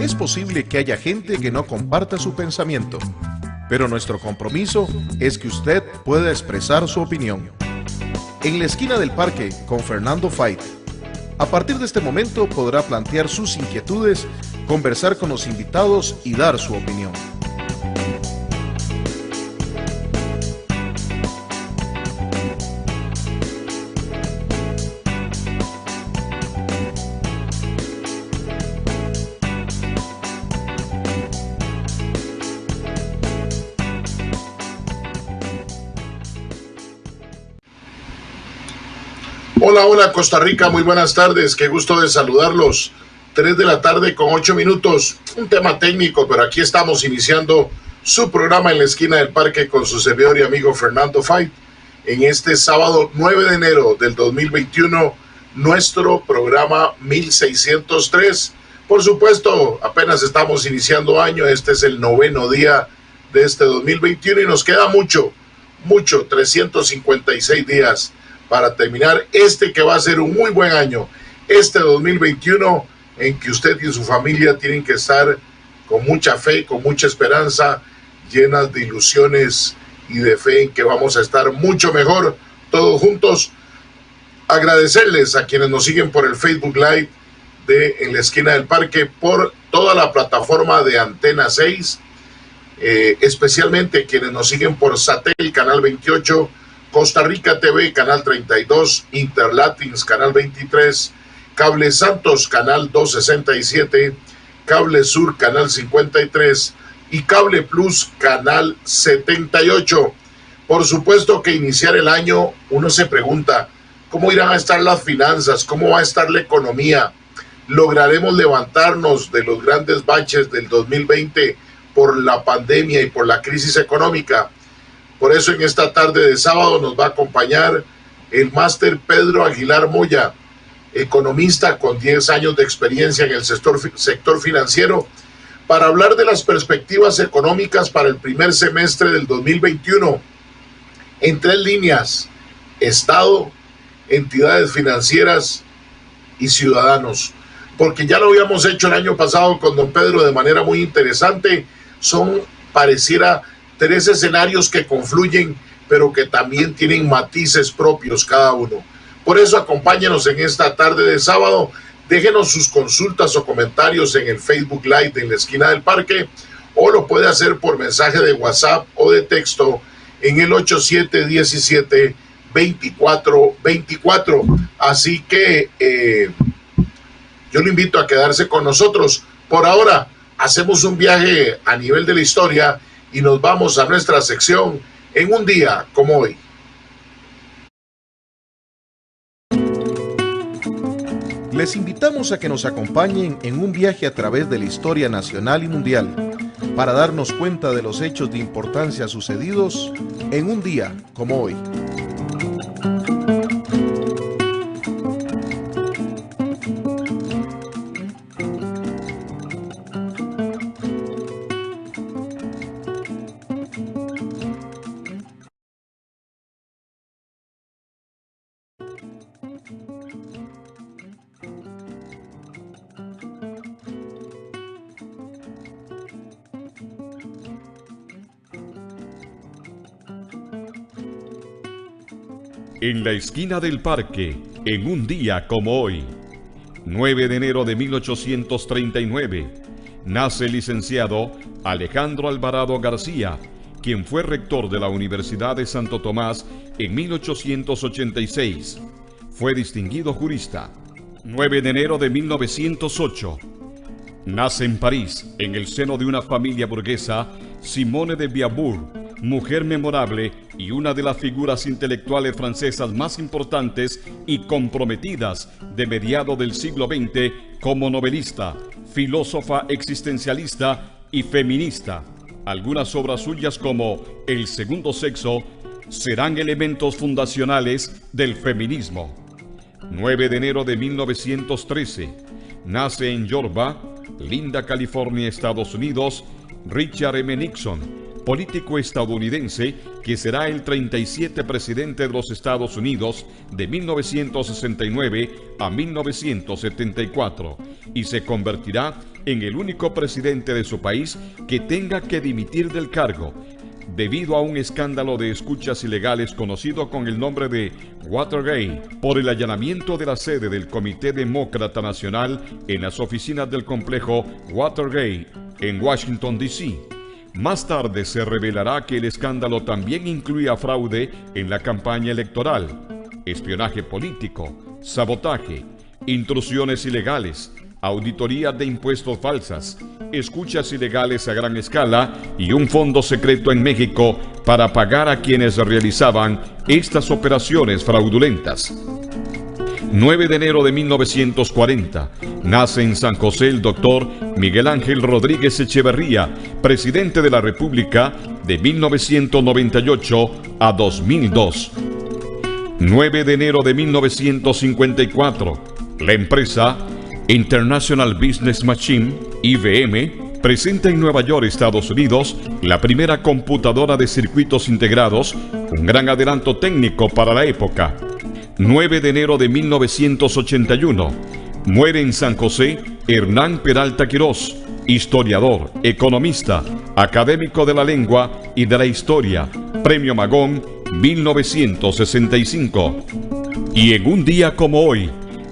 Es posible que haya gente que no comparta su pensamiento, pero nuestro compromiso es que usted pueda expresar su opinión. En la esquina del parque con Fernando Fait. A partir de este momento podrá plantear sus inquietudes, conversar con los invitados y dar su opinión. Hola, hola Costa Rica, muy buenas tardes, qué gusto de saludarlos. 3 de la tarde con 8 minutos, un tema técnico, pero aquí estamos iniciando su programa en la esquina del parque con su servidor y amigo Fernando Fait. En este sábado 9 de enero del 2021, nuestro programa 1603. Por supuesto, apenas estamos iniciando año, este es el 9º día de este 2021 y nos queda mucho, 356 días para terminar este que va a ser un muy buen año, este 2021 en que usted y su familia tienen que estar con mucha fe, con mucha esperanza, llenas de ilusiones y de fe en que vamos a estar mucho mejor todos juntos. Agradecerles a quienes nos siguen por el Facebook Live de En la Esquina del Parque, por toda la plataforma de Antena 6, especialmente quienes nos siguen por Satel, Canal 28, Costa Rica TV, Canal 32, Interlatins, Canal 23, Cable Santos, Canal 267, Cable Sur, Canal 53 y Cable Plus, Canal 78. Por supuesto que iniciar el año, uno se pregunta, ¿cómo irán a estar las finanzas? ¿Cómo va a estar la economía? ¿Lograremos levantarnos de los grandes baches del 2020 por la pandemia y por la crisis económica? Por eso en esta tarde de sábado nos va a acompañar el máster Pedro Aguilar Moya, economista con 10 años de experiencia en el sector financiero, para hablar de las perspectivas económicas para el primer semestre del 2021 en 3 líneas: Estado, entidades financieras y ciudadanos. Porque ya lo habíamos hecho el año pasado con don Pedro de manera muy interesante. Son, pareciera, 3 escenarios que confluyen, pero que también tienen matices propios cada uno. Por eso acompáñenos en esta tarde de sábado. Déjenos sus consultas o comentarios en el Facebook Live de En la Esquina del Parque, o lo puede hacer por mensaje de WhatsApp o de texto en el 8717-2424. Así que yo lo invito a quedarse con nosotros. Por ahora, hacemos un viaje a nivel de la historia y nos vamos a nuestra sección En un día como hoy. Les invitamos a que nos acompañen en un viaje a través de la historia nacional y mundial para darnos cuenta de los hechos de importancia sucedidos en un día como hoy. En la esquina del parque, en un día como hoy, 9 de enero de 1839, nace el licenciado Alejandro Alvarado García, quien fue rector de la Universidad de Santo Tomás en 1886. Fue distinguido jurista. 9 de enero de 1908, nace en París, en el seno de una familia burguesa, Simone de Beauvoir, mujer memorable y una de las figuras intelectuales francesas más importantes y comprometidas de mediados del siglo XX como novelista, filósofa existencialista y feminista. Algunas obras suyas como El segundo sexo serán elementos fundacionales del feminismo. 9 de enero de 1913, nace en Yorba, Linda, California, Estados Unidos, Richard M. Nixon, político estadounidense que será el 37 presidente de los Estados Unidos de 1969 a 1974 y se convertirá en el único presidente de su país que tenga que dimitir del cargo debido a un escándalo de escuchas ilegales conocido con el nombre de Watergate por el allanamiento de la sede del Comité Demócrata Nacional en las oficinas del complejo Watergate en Washington, D.C. Más tarde se revelará que el escándalo también incluía fraude en la campaña electoral, espionaje político, sabotaje, intrusiones ilegales, auditorías de impuestos falsas, escuchas ilegales a gran escala y un fondo secreto en México para pagar a quienes realizaban estas operaciones fraudulentas. 9 de enero de 1940, nace en San José el doctor Miguel Ángel Rodríguez Echeverría, presidente de la República de 1998 a 2002. 9 de enero de 1954, la empresa International Business Machine, IBM, presenta en Nueva York, Estados Unidos, la primera computadora de circuitos integrados, un gran adelanto técnico para la época. 9 de enero de 1981, muere en San José Hernán Peralta Quirós, historiador, economista, académico de la lengua y de la historia, Premio Magón 1965. Y en un día como hoy,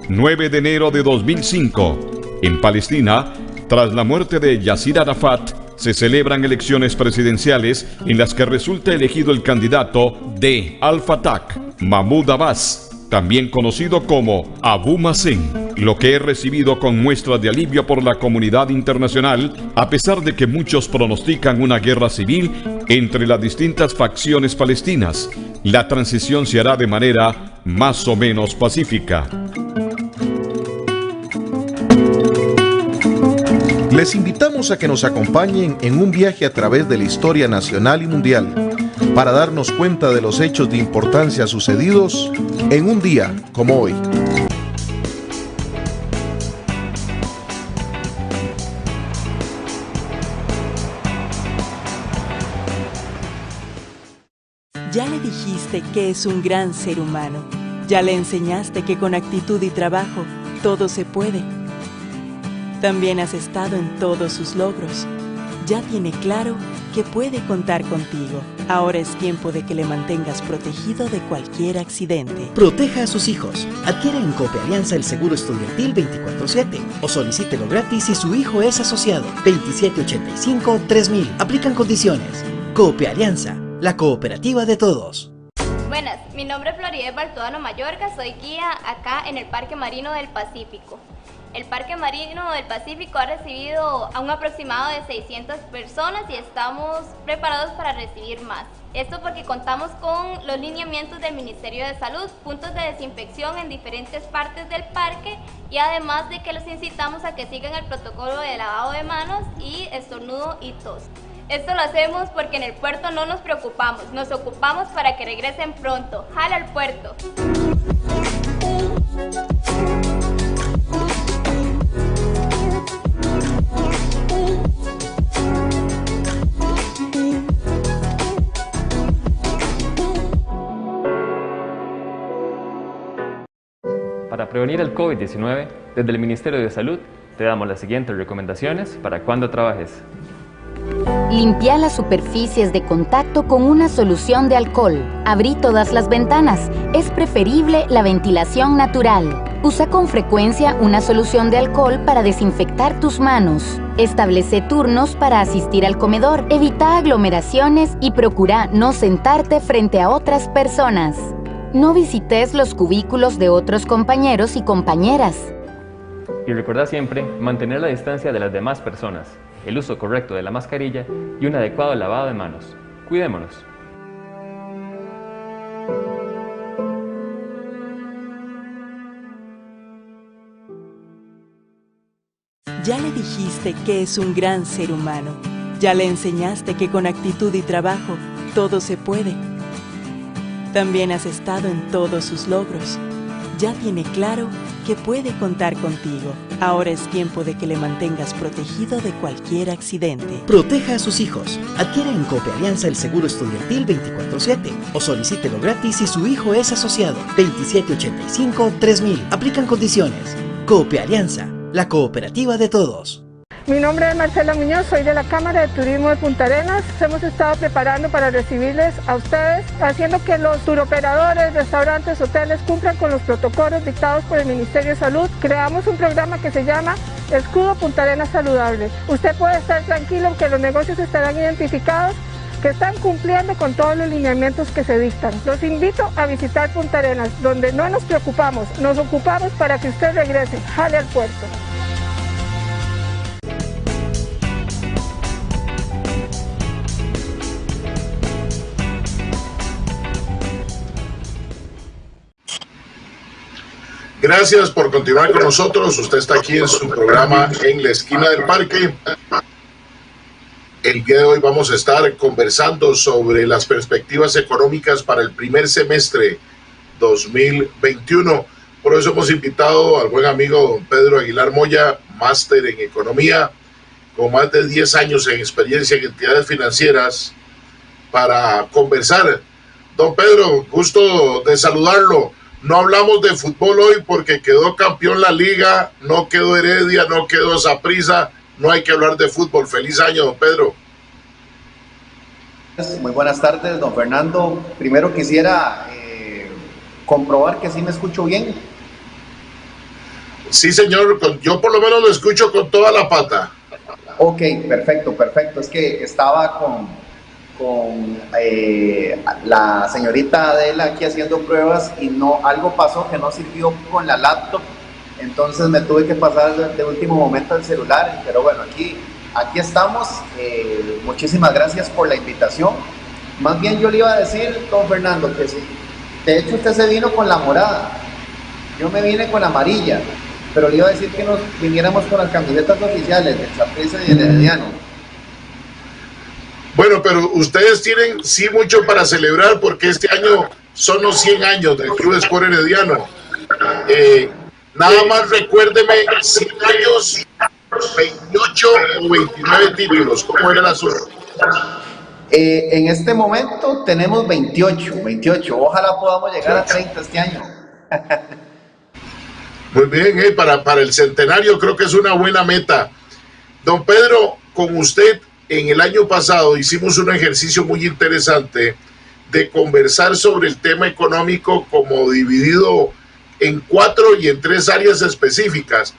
9 de enero de 2005, en Palestina, tras la muerte de Yasir Arafat, se celebran elecciones presidenciales en las que resulta elegido el candidato de Al-Fatah, Mahmoud Abbas, también conocido como Abu Mazen, lo que es recibido con muestras de alivio por la comunidad internacional, a pesar de que muchos pronostican una guerra civil entre las distintas facciones palestinas. La transición se hará de manera más o menos pacífica. Les invitamos a que nos acompañen en un viaje a través de la historia nacional y mundial para darnos cuenta de los hechos de importancia sucedidos en un día como hoy. Ya le dijiste que es un gran ser humano. Ya le enseñaste que con actitud y trabajo todo se puede. También has estado en todos sus logros. Ya tiene claro que puede contar contigo. Ahora es tiempo de que le mantengas protegido de cualquier accidente. Proteja a sus hijos. Adquiera en Coopealianza el seguro estudiantil 24/7 o solicítelo gratis si su hijo es asociado. 2785-3000. Aplican condiciones. Coopealianza, la cooperativa de todos. Buenas, mi nombre es Floridez Baltodano Mayorga, soy guía acá en el Parque Marino del Pacífico. El Parque Marino del Pacífico ha recibido a un aproximado de 600 personas y estamos preparados para recibir más. Esto porque contamos con los lineamientos del Ministerio de Salud, puntos de desinfección en diferentes partes del parque y además de que los incitamos a que sigan el protocolo de lavado de manos y estornudo y tos. Esto lo hacemos porque en el puerto no nos preocupamos, nos ocupamos para que regresen pronto. ¡Jala al puerto! Para prevenir el COVID-19, desde el Ministerio de Salud te damos las siguientes recomendaciones para cuando trabajes. Limpia las superficies de contacto con una solución de alcohol. Abrí todas las ventanas. Es preferible la ventilación natural. Usa con frecuencia una solución de alcohol para desinfectar tus manos. Establece turnos para asistir al comedor. Evita aglomeraciones y procura no sentarte frente a otras personas. No visites los cubículos de otros compañeros y compañeras. Y recuerda siempre mantener la distancia de las demás personas, el uso correcto de la mascarilla y un adecuado lavado de manos. Cuidémonos. Ya le dijiste que es un gran ser humano. Ya le enseñaste que con actitud y trabajo todo se puede. También has estado en todos sus logros. Ya tiene claro que puede contar contigo. Ahora es tiempo de que le mantengas protegido de cualquier accidente. Proteja a sus hijos. Adquiera en Cooperianza el seguro estudiantil 24/7 o solicítelo gratis si su hijo es asociado. 2785-3000. Aplican condiciones. Cooperianza, la cooperativa de todos. Mi nombre es Marcela Muñoz, soy de la Cámara de Turismo de Punta Arenas. Hemos estado preparando para recibirles a ustedes, haciendo que los turoperadores, restaurantes, hoteles cumplan con los protocolos dictados por el Ministerio de Salud. Creamos un programa que se llama Escudo Punta Arenas Saludable. Usted puede estar tranquilo que los negocios estarán identificados, que están cumpliendo con todos los lineamientos que se dictan. Los invito a visitar Punta Arenas, donde no nos preocupamos, nos ocupamos para que usted regrese, jale al puerto. Gracias por continuar con nosotros. Usted está aquí en su programa En la Esquina del Parque. El día de hoy vamos a estar conversando sobre las perspectivas económicas para el primer semestre 2021. Por eso hemos invitado al buen amigo don Pedro Aguilar Moya, máster en economía, con más de 10 años en experiencia en entidades financieras, para conversar. Don Pedro, gusto de saludarlo. No hablamos de fútbol hoy porque quedó campeón la liga, no quedó Heredia, no quedó Saprissa, no hay que hablar de fútbol. Feliz año, don Pedro. Muy buenas tardes, don Fernando. Primero quisiera comprobar que sí me escucho bien. Sí, señor, yo por lo menos lo escucho con toda la pata. Ok, perfecto. Es que estaba con la señorita Adela aquí haciendo pruebas y algo pasó que no sirvió con la laptop, entonces me tuve que pasar de último momento al celular, pero bueno, aquí estamos. Muchísimas gracias por la invitación. Más bien yo le iba a decir, don Fernando, que sí, de hecho usted se vino con la morada, yo me vine con la amarilla, pero le iba a decir que nos viniéramos con las camisetas oficiales del Saprissa y del Herediano. Bueno, pero ustedes tienen sí mucho para celebrar porque este año son los 100 años del Club Sport Herediano. Nada más recuérdeme, 100 años, 28 o 29 títulos. ¿Cómo era el asunto? En este momento tenemos 28. Ojalá podamos llegar a 30 este año. Muy bien, para el centenario creo que es una buena meta. Don Pedro, con usted, en el año pasado hicimos un ejercicio muy interesante de conversar sobre el tema económico como dividido en 4 y en 3 áreas específicas.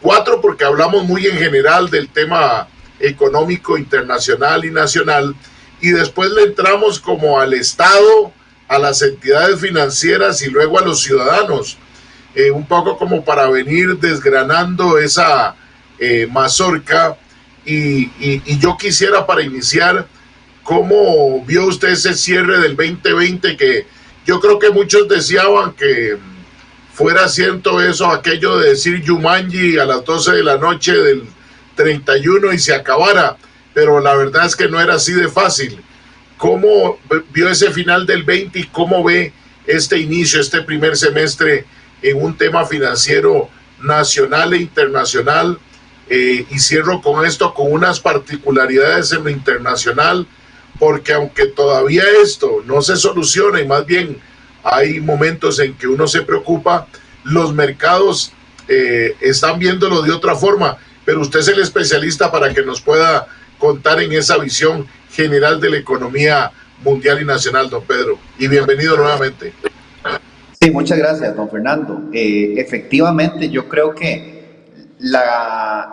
4 porque hablamos muy en general del tema económico internacional y nacional, y después le entramos como al Estado, a las entidades financieras y luego a los ciudadanos, un poco como para venir desgranando esa mazorca. Y yo quisiera, para iniciar, ¿cómo vio usted ese cierre del 2020? Que yo creo que muchos deseaban que fuera cierto eso, aquello de decir Yumanji a las 12 de la noche del 31 y se acabara, pero la verdad es que no era así de fácil. ¿Cómo vio ese final del 20 y cómo ve este inicio, este primer semestre en un tema financiero nacional e internacional? Y cierro con esto, con unas particularidades en lo internacional, porque aunque todavía esto no se soluciona y más bien hay momentos en que uno se preocupa, los mercados están viéndolo de otra forma, pero usted es el especialista para que nos pueda contar en esa visión general de la economía mundial y nacional, don Pedro, y bienvenido nuevamente. Sí, muchas gracias, don Fernando. Efectivamente, yo creo que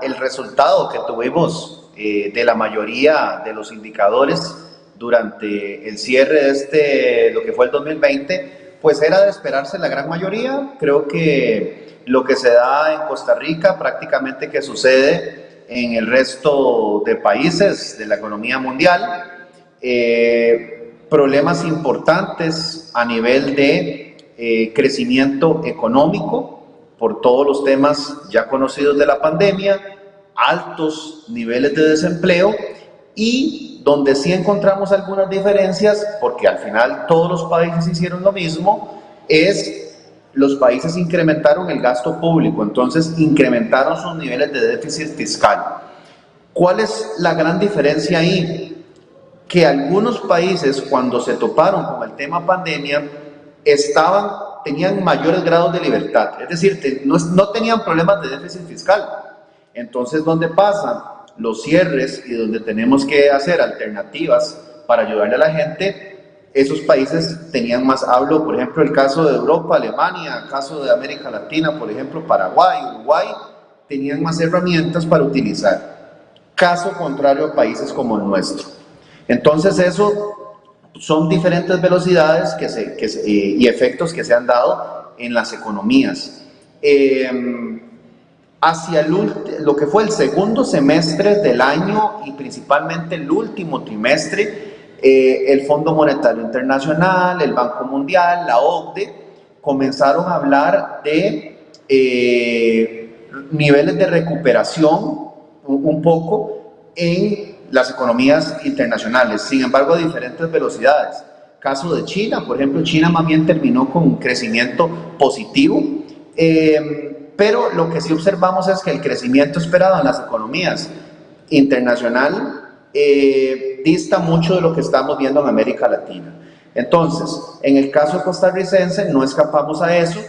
el resultado que tuvimos de la mayoría de los indicadores durante el cierre de lo que fue el 2020, pues era de esperarse la gran mayoría. Creo que lo que se da en Costa Rica prácticamente que sucede en el resto de países de la economía mundial. Problemas importantes a nivel de crecimiento económico, por todos los temas ya conocidos de la pandemia, altos niveles de desempleo, y donde sí encontramos algunas diferencias, porque al final todos los países hicieron lo mismo, es los países incrementaron el gasto público, entonces incrementaron sus niveles de déficit fiscal. ¿Cuál es la gran diferencia ahí? Que algunos países, cuando se toparon con el tema pandemia, tenían mayores grados de libertad, es decir, no tenían problemas de déficit fiscal. Entonces, ¿dónde pasan los cierres y donde tenemos que hacer alternativas para ayudarle a la gente? Esos países tenían más, hablo por ejemplo el caso de Europa, Alemania, el caso de América Latina, por ejemplo Paraguay, Uruguay, tenían más herramientas para utilizar. Caso contrario a países como el nuestro. Entonces eso son diferentes velocidades y efectos que se han dado en las economías. Hacia lo que fue el segundo semestre del año y principalmente el último trimestre, el Fondo Monetario Internacional, el Banco Mundial, la OCDE, comenzaron a hablar de niveles de recuperación un poco en las economías internacionales, sin embargo a diferentes velocidades. Caso de China, por ejemplo, China más bien terminó con un crecimiento positivo, pero lo que sí observamos es que el crecimiento esperado en las economías internacionales dista mucho de lo que estamos viendo en América Latina. Entonces, en el caso costarricense no escapamos a eso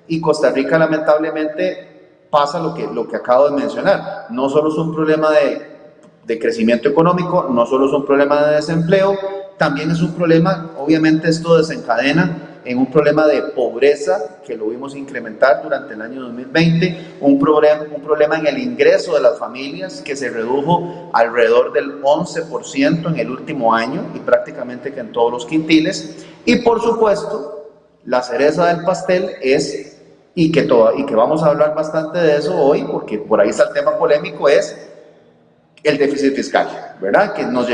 y Costa Rica lamentablemente pasa lo que acabo de mencionar. No solo es un problema de crecimiento económico, no solo es un problema de desempleo, también es un problema, obviamente esto desencadena en un problema de pobreza que lo vimos incrementar durante el año 2020, un problema en el ingreso de las familias que se redujo alrededor del 11% en el último año y prácticamente que en todos los quintiles, y por supuesto la cereza del pastel es, y que vamos a hablar bastante de eso hoy porque por ahí está el tema polémico, es el déficit fiscal, ¿verdad? Que nos ha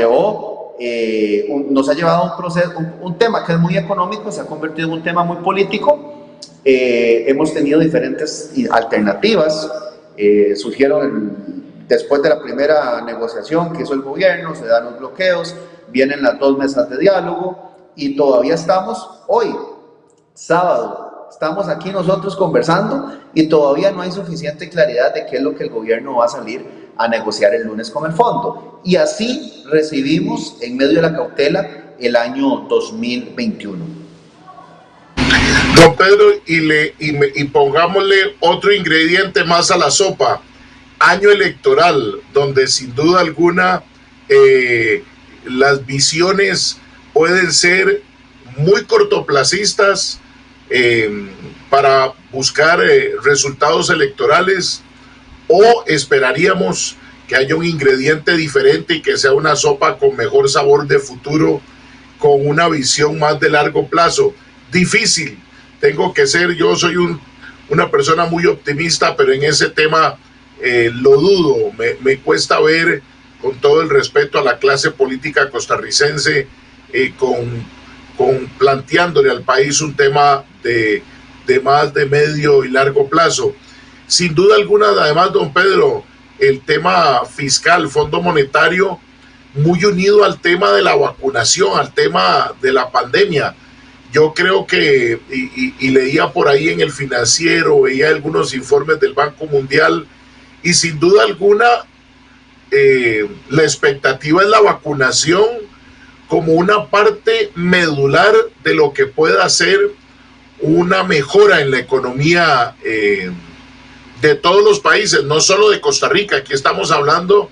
llevado a un proceso, un tema que es muy económico, se ha convertido en un tema muy político. Hemos tenido diferentes alternativas, surgieron después de la primera negociación que hizo el gobierno, se dan los bloqueos, vienen las 2 mesas de diálogo y todavía estamos hoy, sábado, estamos aquí nosotros conversando y todavía no hay suficiente claridad de qué es lo que el gobierno va a salir a negociar el lunes con el fondo. Y así recibimos, en medio de la cautela, el año 2021. Don Pedro, y pongámosle otro ingrediente más a la sopa. Año electoral, donde sin duda alguna las visiones pueden ser muy cortoplacistas para buscar resultados electorales, o esperaríamos que haya un ingrediente diferente y que sea una sopa con mejor sabor de futuro, con una visión más de largo plazo. Difícil, yo soy una persona muy optimista, pero en ese tema lo dudo, me cuesta ver, con todo el respeto a la clase política costarricense, planteándole al país un tema de más de medio y largo plazo. Sin duda alguna, además, don Pedro, el tema fiscal, Fondo Monetario, muy unido al tema de la vacunación, al tema de la pandemia. Yo creo que, y leía por ahí en el Financiero, veía algunos informes del Banco Mundial, y sin duda alguna, la expectativa es la vacunación como una parte medular de lo que pueda ser una mejora en la economía de todos los países, no solo de Costa Rica. Aquí estamos hablando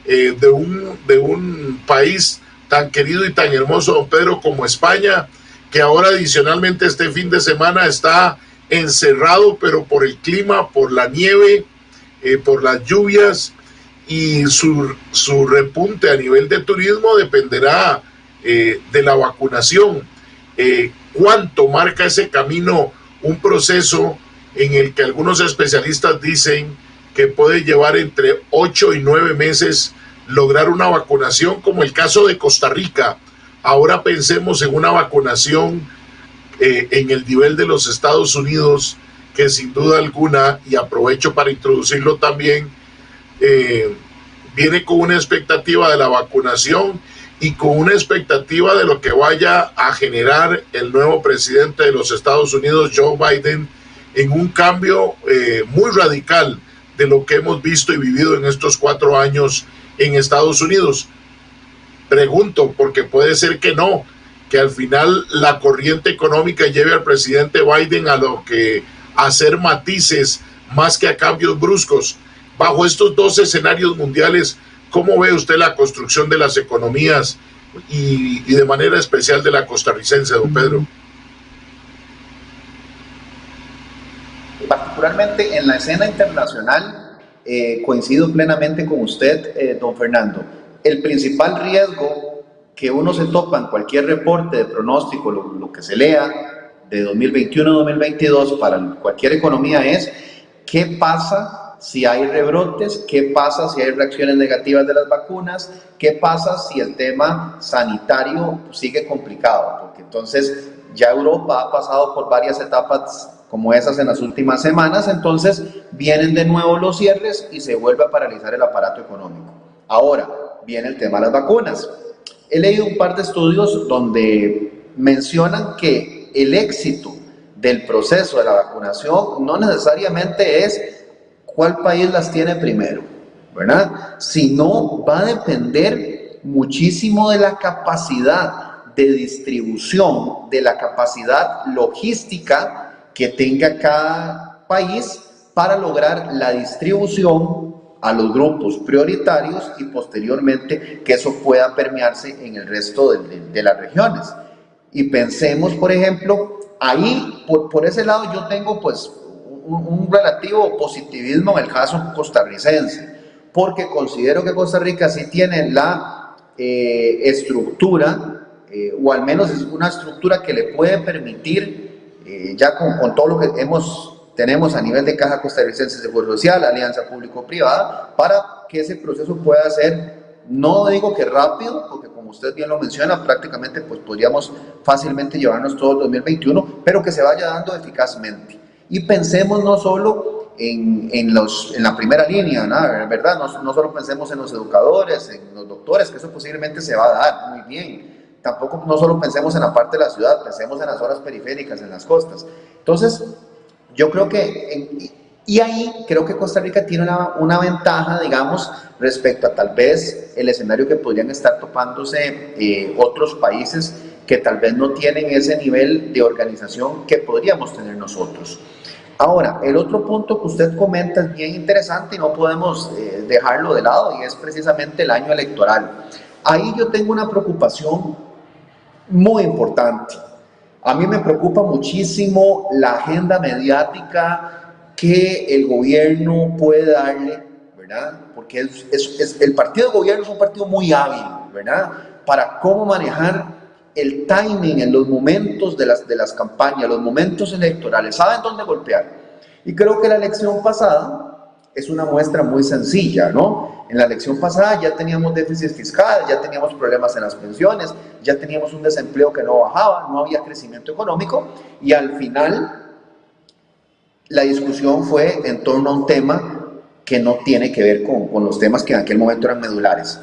de un país tan querido y tan hermoso, don Pedro, como España, que ahora adicionalmente este fin de semana está encerrado, pero por el clima, por la nieve, por las lluvias, y su repunte a nivel de turismo dependerá de la vacunación. ¿Cuánto marca ese camino un proceso en el que algunos especialistas dicen que puede llevar entre 8 y 9 meses lograr una vacunación, como el caso de Costa Rica? Ahora pensemos en una vacunación en el nivel de los Estados Unidos, que sin duda alguna, y aprovecho para introducirlo también, viene con una expectativa de la vacunación y con una expectativa de lo que vaya a generar el nuevo presidente de los Estados Unidos, Joe Biden, en un cambio muy radical de lo que hemos visto y vivido en estos 4 años en Estados Unidos. Pregunto, porque puede ser que no, que al final la corriente económica lleve al presidente Biden a lo que hacer matices más que a cambios bruscos. Bajo estos 2 escenarios mundiales, ¿cómo ve usted la construcción de las economías y de manera especial de la costarricense, don Pedro? Particularmente en la escena internacional, coincido plenamente con usted, don Fernando. El principal riesgo que uno se topa en cualquier reporte de pronóstico, lo que se lea de 2021-2022 para cualquier economía es qué pasa si hay rebrotes, qué pasa si hay reacciones negativas de las vacunas, qué pasa si el tema sanitario sigue complicado, porque entonces ya Europa ha pasado por varias etapas como esas en las últimas semanas, entonces vienen de nuevo los cierres y se vuelve a paralizar el aparato económico. Ahora viene el tema de las vacunas. He leído un par de estudios donde mencionan que el éxito del proceso de la vacunación no necesariamente es cuál país las tiene primero, ¿verdad? Sino va a depender muchísimo de la capacidad de distribución, de la capacidad logística que tenga cada país para lograr la distribución a los grupos prioritarios y posteriormente que eso pueda permearse en el resto de las regiones. Y pensemos, por ejemplo, ahí, por ese lado yo tengo pues un relativo positivismo en el caso costarricense, porque considero que Costa Rica sí tiene la estructura, o al menos es una estructura que le puede permitir, ya con todo lo que tenemos a nivel de Caja Costarricense de Seguro Social, alianza público-privada, para que ese proceso pueda ser, no digo que rápido, porque como usted bien lo menciona, prácticamente pues podríamos fácilmente llevarnos todo el 2021, pero que se vaya dando eficazmente. Y pensemos no solo en la primera línea, ¿no? ¿Verdad? No solo pensemos en los educadores, en los doctores, que eso posiblemente se va a dar muy bien. Tampoco no solo pensemos en la parte de la ciudad, pensemos en las zonas periféricas, en las costas. Entonces, yo creo que, y ahí creo que Costa Rica tiene una ventaja, digamos, respecto a tal vez el escenario que podrían estar topándose otros países que tal vez no tienen ese nivel de organización que podríamos tener nosotros. Ahora, el otro punto que usted comenta es bien interesante y no podemos dejarlo de lado, y es precisamente el año electoral. Ahí yo tengo una preocupación muy importante. A mí me preocupa muchísimo la agenda mediática que el gobierno puede darle, ¿verdad? Porque el partido de gobierno es un partido muy hábil, ¿verdad? Para cómo manejar el timing en los momentos de las campañas, los momentos electorales, saben dónde golpear. Y creo que la elección pasada es una muestra muy sencilla, ¿no? En la elección pasada ya teníamos déficit fiscal, ya teníamos problemas en las pensiones, ya teníamos un desempleo que no bajaba, no había crecimiento económico, y al final la discusión fue en torno a un tema que no tiene que ver con los temas que en aquel momento eran medulares.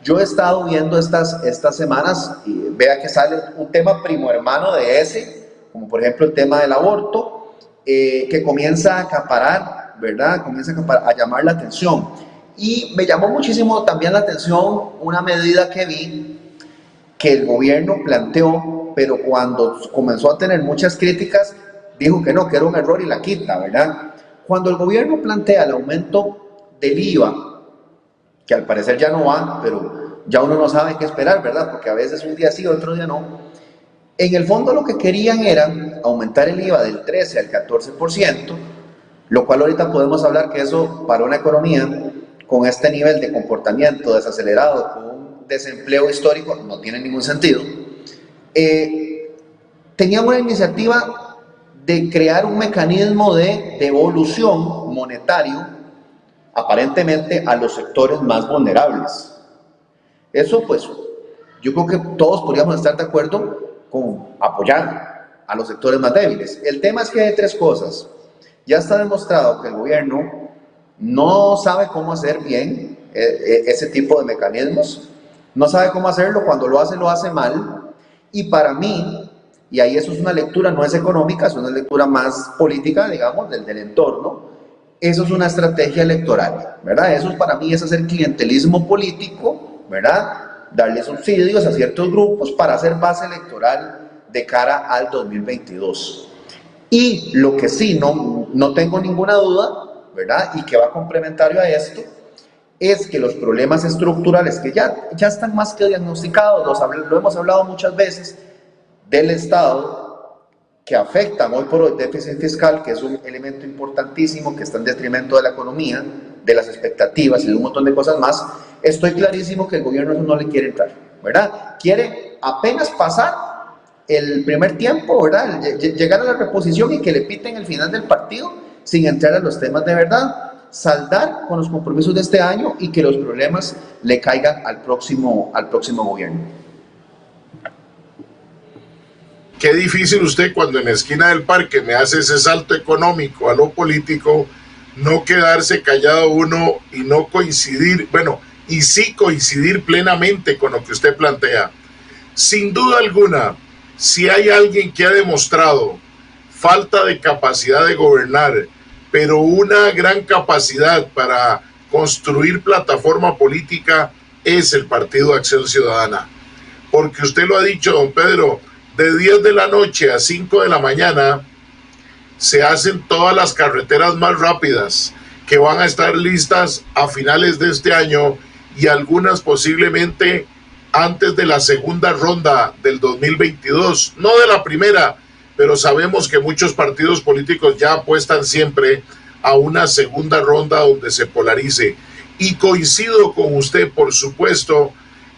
Yo he estado viendo estas semanas, y vea que sale un tema primo hermano de ese, como por ejemplo el tema del aborto, que comienza a acaparar, ¿verdad? Comienza a llamar la atención. Y me llamó muchísimo también la atención una medida que vi que el gobierno planteó, pero cuando comenzó a tener muchas críticas, dijo que no, que era un error y la quita, ¿verdad? Cuando el gobierno plantea el aumento del IVA, que al parecer ya no va, pero ya uno no sabe qué esperar, ¿verdad? Porque a veces un día sí, otro día no. En el fondo lo que querían era aumentar el IVA del 13 al 14%, lo cual ahorita podemos hablar que eso para una economía con este nivel de comportamiento desacelerado, con un desempleo histórico, no tiene ningún sentido. Tenían una iniciativa de crear un mecanismo de devolución monetario, aparentemente a los sectores más vulnerables. Eso pues, yo creo que todos podríamos estar de acuerdo con apoyar a los sectores más débiles. El tema es que hay tres cosas. Ya está demostrado que el gobierno no sabe cómo hacer bien ese tipo de mecanismos, no sabe cómo hacerlo, cuando lo hace mal, y para mí Y ahí eso es una lectura, no es económica, es una lectura más política, digamos, del entorno. Eso es una estrategia electoral, ¿verdad? Eso para mí es hacer clientelismo político, ¿verdad? Darle subsidios a ciertos grupos para hacer base electoral de cara al 2022. Y lo que sí, no tengo ninguna duda, ¿verdad? Y que va complementario a esto, es que los problemas estructurales que ya están más que diagnosticados, lo hemos hablado muchas veces, del Estado, que afectan hoy por hoy el déficit fiscal, que es un elemento importantísimo que está en detrimento de la economía, de las expectativas y de un montón de cosas más. Estoy clarísimo que el gobierno no le quiere entrar, ¿verdad? Quiere apenas pasar el primer tiempo, ¿verdad? Llegar a la reposición y que le piten el final del partido sin entrar a los temas de verdad, saldar con los compromisos de este año y que los problemas le caigan al próximo gobierno. Qué difícil usted cuando en la esquina del parque me hace ese salto económico a lo político, no quedarse callado uno y no coincidir, bueno, y sí coincidir plenamente con lo que usted plantea. Sin duda alguna, si hay alguien que ha demostrado falta de capacidad de gobernar, pero una gran capacidad para construir plataforma política, es el Partido Acción Ciudadana. Porque usted lo ha dicho, don Pedro, de 10 de la noche a 5 de la mañana se hacen todas las carreteras más rápidas que van a estar listas a finales de este año y algunas posiblemente antes de la segunda ronda del 2022, no de la primera, pero sabemos que muchos partidos políticos ya apuestan siempre a una segunda ronda donde se polarice. Y coincido con usted, por supuesto,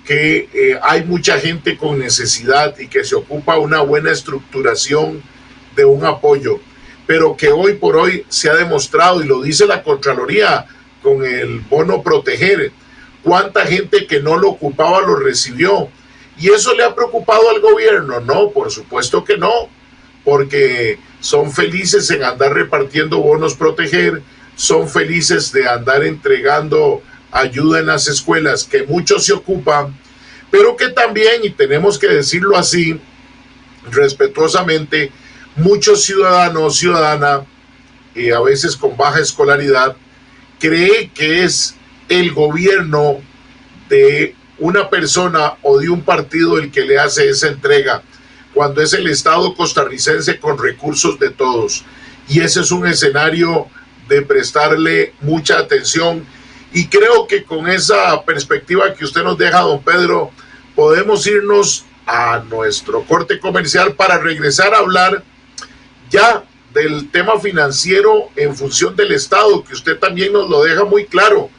que hay mucha gente con necesidad y que se ocupa una buena estructuración de un apoyo, pero que hoy por hoy se ha demostrado, y lo dice la Contraloría con el bono proteger, cuánta gente que no lo ocupaba lo recibió. ¿Y eso le ha preocupado al gobierno? No, por supuesto que no, porque son felices en andar repartiendo bonos proteger, son felices de andar entregando ayuda en las escuelas, que muchos se ocupan, pero que también, y tenemos que decirlo así, respetuosamente, muchos ciudadanos, ciudadanas, y a veces con baja escolaridad, cree que es el gobierno de una persona o de un partido el que le hace esa entrega, cuando es el Estado costarricense con recursos de todos. Y ese es un escenario de prestarle mucha atención. Y creo que con esa perspectiva que usted nos deja, don Pedro, podemos irnos a nuestro corte comercial para regresar a hablar ya del tema financiero en función del Estado, que usted también nos lo deja muy claro.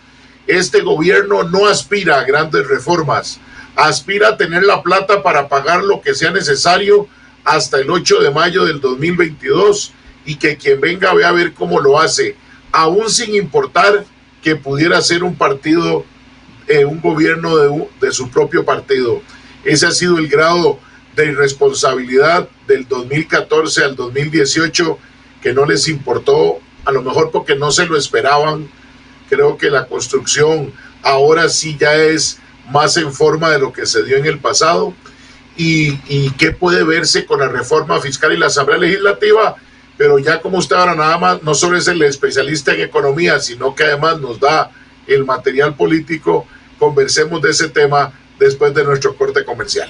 Este gobierno no aspira a grandes reformas, aspira a tener la plata para pagar lo que sea necesario hasta el 8 de mayo del 2022 y que quien venga vea a ver cómo lo hace, aún sin importar que pudiera ser un partido, un gobierno de su propio partido. Ese ha sido el grado de irresponsabilidad del 2014 al 2018, que no les importó, a lo mejor porque no se lo esperaban. Creo que la construcción ahora sí ya es más en forma de lo que se dio en el pasado. Y qué puede verse con la reforma fiscal y la Asamblea Legislativa, pero ya como usted ahora nada más, no solo es el especialista en economía, sino que además nos da el material político. Conversemos de ese tema después de nuestro corte comercial.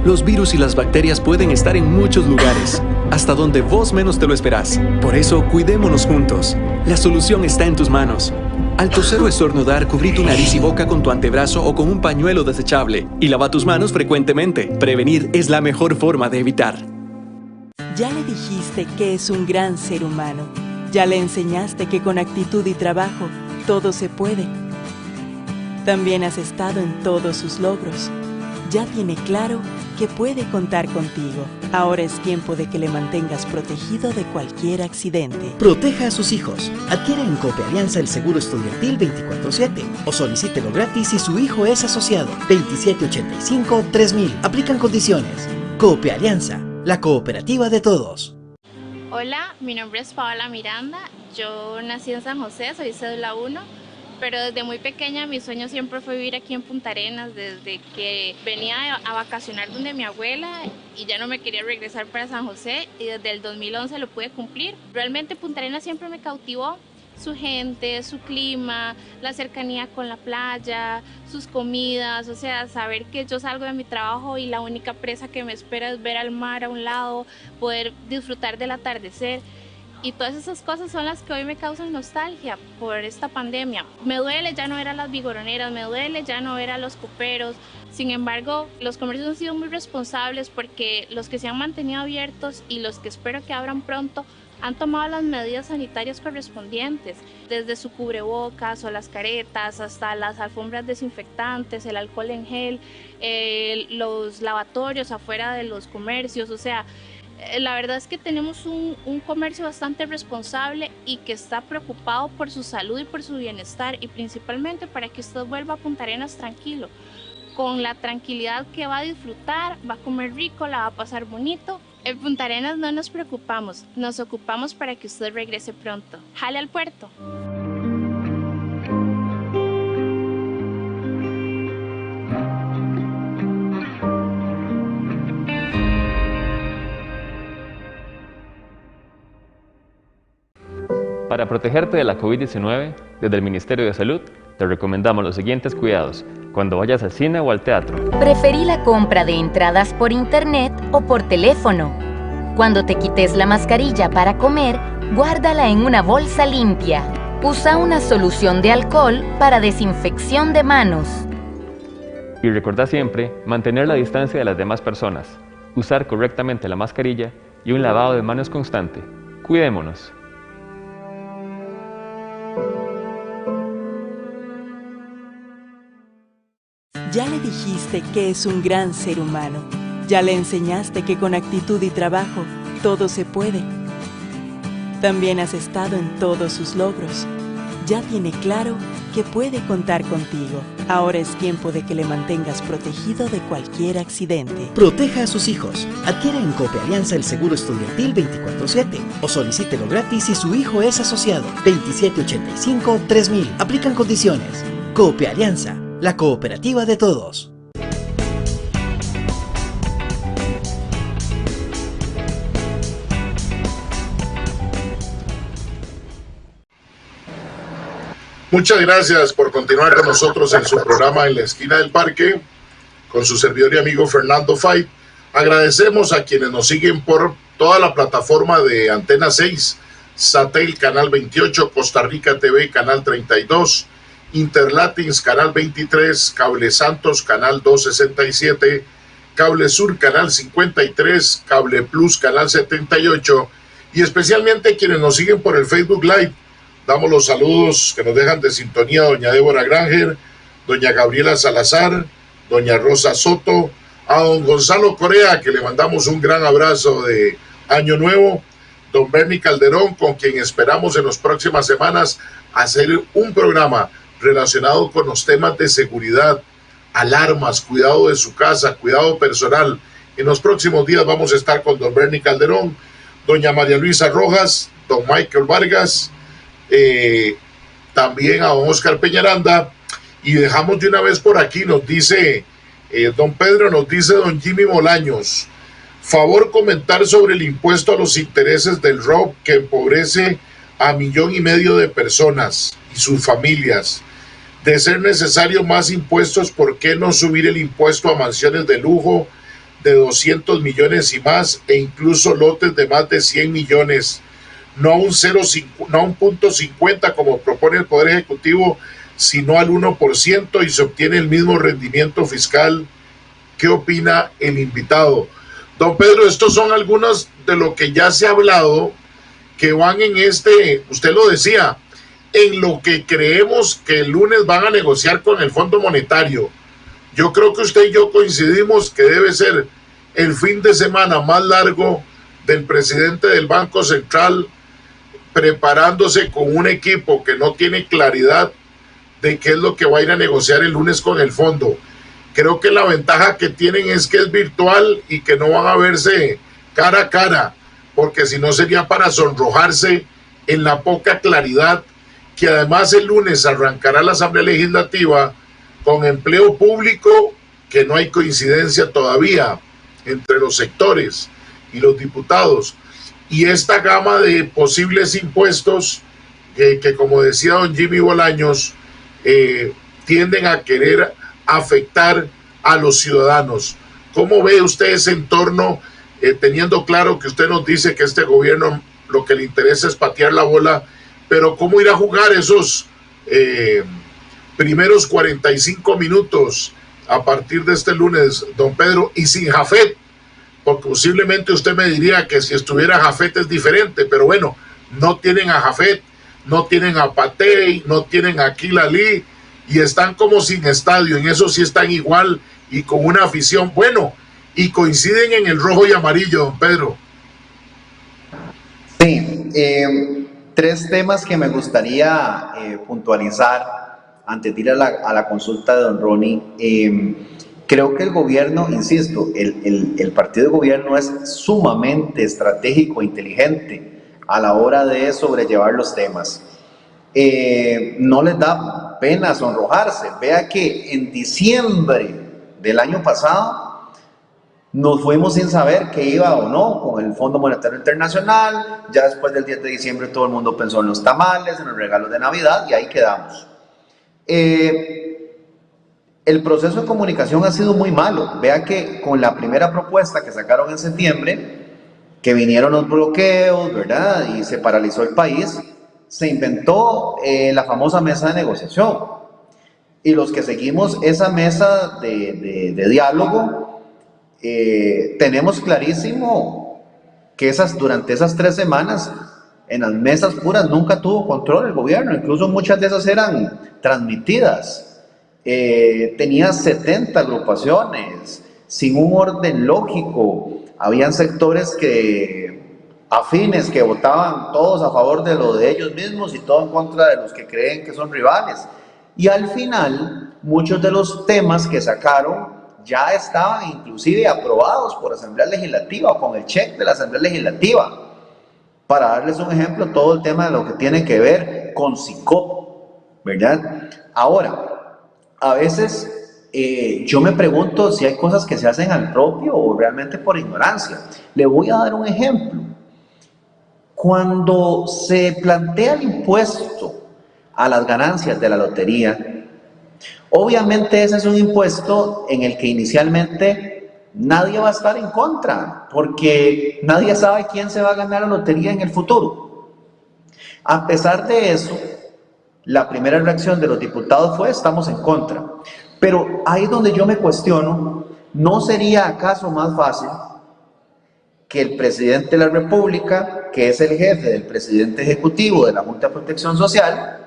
Los virus y las bacterias pueden estar en muchos lugares, hasta donde vos menos te lo esperás. Por eso, cuidémonos juntos. La solución está en tus manos. Al toser o estornudar, cubrí tu nariz y boca con tu antebrazo o con un pañuelo desechable. Y lava tus manos frecuentemente. Prevenir es la mejor forma de evitar. Ya le dijiste que es un gran ser humano. Ya le enseñaste que con actitud y trabajo todo se puede. También has estado en todos sus logros. Ya tiene claro que puede contar contigo. Ahora es tiempo de que le mantengas protegido de cualquier accidente. Proteja a sus hijos. Adquiere en Cooperianza el seguro estudiantil 24/7 o solicítelo gratis si su hijo es asociado. 2785-3000. Aplican condiciones. Cooperianza, la cooperativa de todos. Hola, mi nombre es Paola Miranda. Yo nací en San José, soy cédula 1. Pero desde muy pequeña mi sueño siempre fue vivir aquí en Punta Arenas, desde que venía a vacacionar donde mi abuela y ya no me quería regresar para San José, y desde el 2011 lo pude cumplir. Realmente Punta Arenas siempre me cautivó, su gente, su clima, la cercanía con la playa, sus comidas, o sea, saber que yo salgo de mi trabajo y la única presa que me espera es ver al mar a un lado, poder disfrutar del atardecer. Y todas esas cosas son las que hoy me causan nostalgia por esta pandemia. Me duele ya no ver a las vigoroneras, me duele ya no ver a los coperos. Sin embargo, los comercios han sido muy responsables porque los que se han mantenido abiertos y los que espero que abran pronto han tomado las medidas sanitarias correspondientes, desde su cubrebocas o las caretas hasta las alfombras desinfectantes, el alcohol en gel, los lavatorios afuera de los comercios, o sea, la verdad es que tenemos un comercio bastante responsable y que está preocupado por su salud y por su bienestar y principalmente para que usted vuelva a Punta Arenas tranquilo, con la tranquilidad que va a disfrutar, va a comer rico, la va a pasar bonito. En Punta Arenas no nos preocupamos, nos ocupamos para que usted regrese pronto. ¡Jale al puerto! Para protegerte de la COVID-19, desde el Ministerio de Salud, te recomendamos los siguientes cuidados cuando vayas al cine o al teatro. Preferí la compra de entradas por internet o por teléfono. Cuando te quites la mascarilla para comer, guárdala en una bolsa limpia. Usa una solución de alcohol para desinfección de manos. Y recuerda siempre mantener la distancia de las demás personas, usar correctamente la mascarilla y un lavado de manos constante. Cuidémonos. Ya le dijiste que es un gran ser humano. Ya le enseñaste que con actitud y trabajo todo se puede. También has estado en todos sus logros. Ya tiene claro que puede contar contigo. Ahora es tiempo de que le mantengas protegido de cualquier accidente. Proteja a sus hijos. Adquiere en Cooperianza el seguro estudiantil 24/7 o solicítelo gratis si su hijo es asociado. 2785-3000. Aplican condiciones. Cooperianza, la cooperativa de todos. Muchas gracias por continuar con nosotros en su programa En la Esquina del Parque, con su servidor y amigo Fernando Fay. Agradecemos a quienes nos siguen por toda la plataforma de Antena 6, Satel Canal 28, Costa Rica TV Canal 32, Interlatins Canal 23, Cable Santos Canal 267, Cable Sur Canal 53, Cable Plus Canal 78 y especialmente quienes nos siguen por el Facebook Live. Damos los saludos que nos dejan de sintonía doña Débora Granger, doña Gabriela Salazar, doña Rosa Soto, a don Gonzalo Correa, que le mandamos un gran abrazo de Año Nuevo, don Bernie Calderón, con quien esperamos en las próximas semanas hacer un programa relacionado con los temas de seguridad, alarmas, cuidado de su casa, cuidado personal. En los próximos días vamos a estar con don Bernie Calderón, doña María Luisa Rojas, don Michael Vargas, también a don Oscar Peñaranda, y dejamos de una vez por aquí, nos dice don Pedro, nos dice don Jimmy Bolaños, favor comentar sobre el impuesto a los intereses del ROP que empobrece a 1,5 millones de personas y sus familias. De ser necesario más impuestos, ¿por qué no subir el impuesto a mansiones de lujo de 200 millones y más, e incluso lotes de más de 100 millones? No a un 0.50 como propone el Poder Ejecutivo, sino al 1% y se obtiene el mismo rendimiento fiscal. ¿Qué opina el invitado? Don Pedro, estos son algunos de lo que ya se ha hablado, que van en usted lo decía, en lo que creemos que el lunes van a negociar con el Fondo Monetario. Yo creo que usted y yo coincidimos que debe ser el fin de semana más largo del presidente del Banco Central, preparándose con un equipo que no tiene claridad de qué es lo que va a ir a negociar el lunes con el fondo. Creo que la ventaja que tienen es que es virtual y que no van a verse cara a cara, porque si no sería para sonrojarse en la poca claridad, que además el lunes arrancará la Asamblea Legislativa con empleo público, que no hay coincidencia todavía entre los sectores y los diputados, y esta gama de posibles impuestos que como decía don Jimmy Bolaños, tienden a querer afectar a los ciudadanos. ¿Cómo ve usted ese entorno, teniendo claro que usted nos dice que este gobierno lo que le interesa es patear la bola, pero cómo ir a jugar esos primeros 45 minutos a partir de este lunes, don Pedro, y sin Jafet? Porque posiblemente usted me diría que si estuviera Jafet es diferente, pero bueno, no tienen a Jafet, no tienen a Patey, no tienen a Kilali, y están como sin estadio. En eso sí están igual y con una afición, bueno, y coinciden en el rojo y amarillo, don Pedro. Sí, tres temas que me gustaría puntualizar antes de ir a la consulta de don Ronnie. Creo que el gobierno, insisto, el partido de gobierno es sumamente estratégico e inteligente a la hora de sobrellevar los temas. No les da pena sonrojarse. Vea que en diciembre del año pasado nos fuimos sin saber qué iba o no con el Fondo Monetario Internacional. Ya después del 10 de diciembre todo el mundo pensó en los tamales, en los regalos de Navidad, y ahí quedamos. El proceso de comunicación ha sido muy malo. Vea que con la primera propuesta que sacaron en septiembre, que vinieron los bloqueos, ¿verdad? Y se paralizó el país, se inventó la famosa mesa de negociación. Y los que seguimos esa mesa de diálogo, tenemos clarísimo que durante esas 3 semanas, en las mesas puras nunca tuvo control el gobierno. Incluso muchas de esas eran transmitidas. Tenía 70 agrupaciones sin un orden lógico. Habían sectores afines que votaban todos a favor de lo de ellos mismos y todo en contra de los que creen que son rivales. Y al final, muchos de los temas que sacaron ya estaban inclusive aprobados por Asamblea Legislativa o con el cheque de la Asamblea Legislativa. Para darles un ejemplo, todo el tema de lo que tiene que ver con SICOP, ¿verdad? Ahora, a veces yo me pregunto si hay cosas que se hacen al propio o realmente por ignorancia. Le voy a dar un ejemplo. Cuando se plantea el impuesto a las ganancias de la lotería, obviamente ese es un impuesto en el que inicialmente nadie va a estar en contra, porque nadie sabe quién se va a ganar la lotería en el futuro. A pesar de eso, la primera reacción de los diputados fue: estamos en contra. Pero ahí es donde yo me cuestiono, ¿no sería acaso más fácil que el presidente de la República, que es el jefe del presidente ejecutivo de la Junta de Protección Social,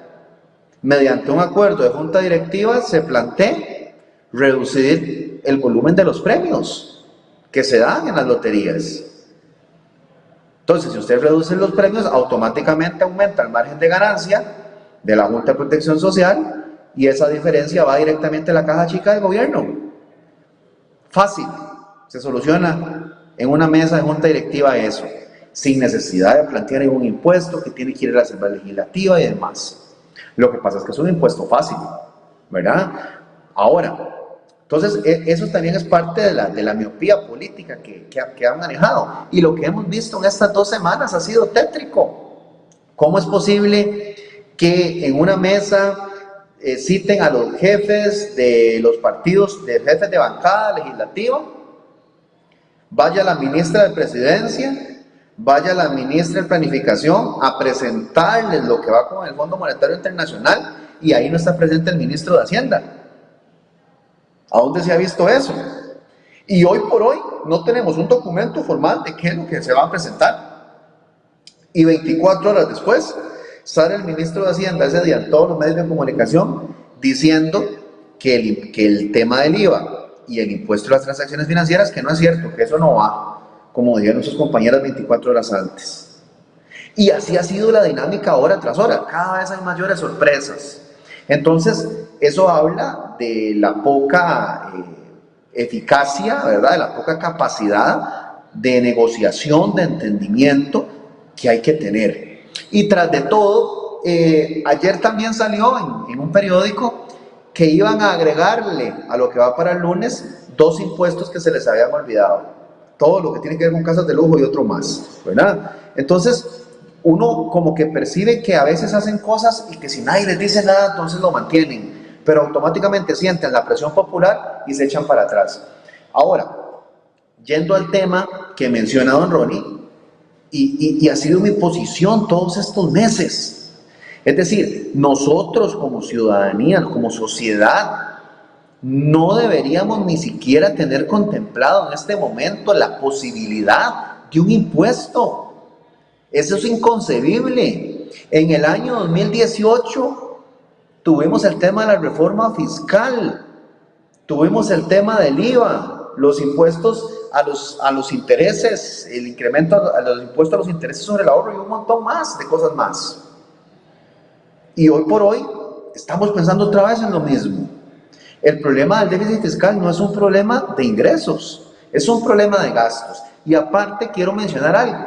mediante un acuerdo de junta directiva, se plantee reducir el volumen de los premios que se dan en las loterías? Entonces, si usted reduce los premios, automáticamente aumenta el margen de ganancia de la Junta de Protección Social, y esa diferencia va directamente a la caja chica del gobierno. Fácil, se soluciona en una mesa de junta directiva eso, sin necesidad de plantear ningún impuesto que tiene que ir a la Asamblea Legislativa y demás. Lo que pasa es que es un impuesto fácil, ¿verdad? Ahora, entonces eso también es parte de la miopía política que han manejado, y lo que hemos visto en estas 2 semanas ha sido tétrico. ¿Cómo es posible que en una mesa citen a los jefes de los partidos, de jefes de bancada legislativa, vaya la ministra de Presidencia, vaya la ministra de Planificación a presentarles lo que va con el Fondo Monetario Internacional, y ahí no está presente el ministro de Hacienda? ¿A dónde se ha visto eso? Y hoy por hoy no tenemos un documento formal de qué es lo que se va a presentar. Y 24 horas después sale el ministro de Hacienda ese día en todos los medios de comunicación diciendo que el tema del IVA y el impuesto a las transacciones financieras, que no es cierto, que eso no va, como dijeron sus compañeras 24 horas antes. Y así ha sido la dinámica hora tras hora, cada vez hay mayores sorpresas. Entonces, eso habla de la poca eficacia, ¿verdad?, de la poca capacidad de negociación, de entendimiento que hay que tener. Y tras de todo, ayer también salió en un periódico que iban a agregarle a lo que va para el lunes 2 impuestos que se les habían olvidado. Todo lo que tiene que ver con casas de lujo y otro más, ¿verdad? Entonces, uno como que percibe que a veces hacen cosas y que si nadie les dice nada, entonces lo mantienen, pero automáticamente sienten la presión popular y se echan para atrás. Ahora, yendo al tema que menciona don Ronnie, y ha sido mi posición todos estos meses, es decir, nosotros como ciudadanía, como sociedad, no deberíamos ni siquiera tener contemplado en este momento la posibilidad de un impuesto. Eso es inconcebible. En el año 2018 tuvimos el tema de la reforma fiscal, tuvimos el tema del IVA, los impuestos a los intereses, el incremento a los impuestos a los intereses sobre el ahorro y un montón más de cosas más. Y hoy por hoy estamos pensando otra vez en lo mismo. El problema del déficit fiscal no es un problema de ingresos, es un problema de gastos. Y aparte quiero mencionar algo.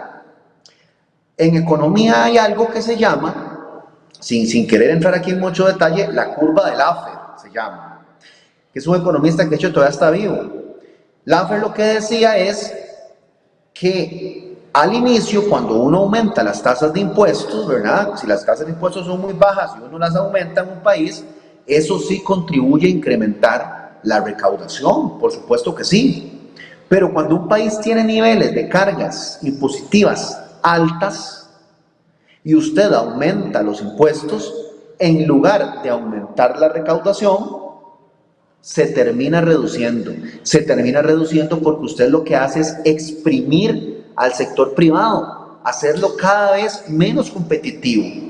En economía hay algo que se llama, sin querer entrar aquí en mucho detalle, la curva de Laffer, se llama, que es un economista que de hecho todavía está vivo. Laffer lo que decía es que al inicio, cuando uno aumenta las tasas de impuestos, ¿verdad? Si las tasas de impuestos son muy bajas y uno las aumenta en un país, eso sí contribuye a incrementar la recaudación, por supuesto que sí. Pero cuando un país tiene niveles de cargas impositivas altas y usted aumenta los impuestos, en lugar de aumentar la recaudación, se termina reduciendo porque usted lo que hace es exprimir al sector privado, hacerlo cada vez menos competitivo.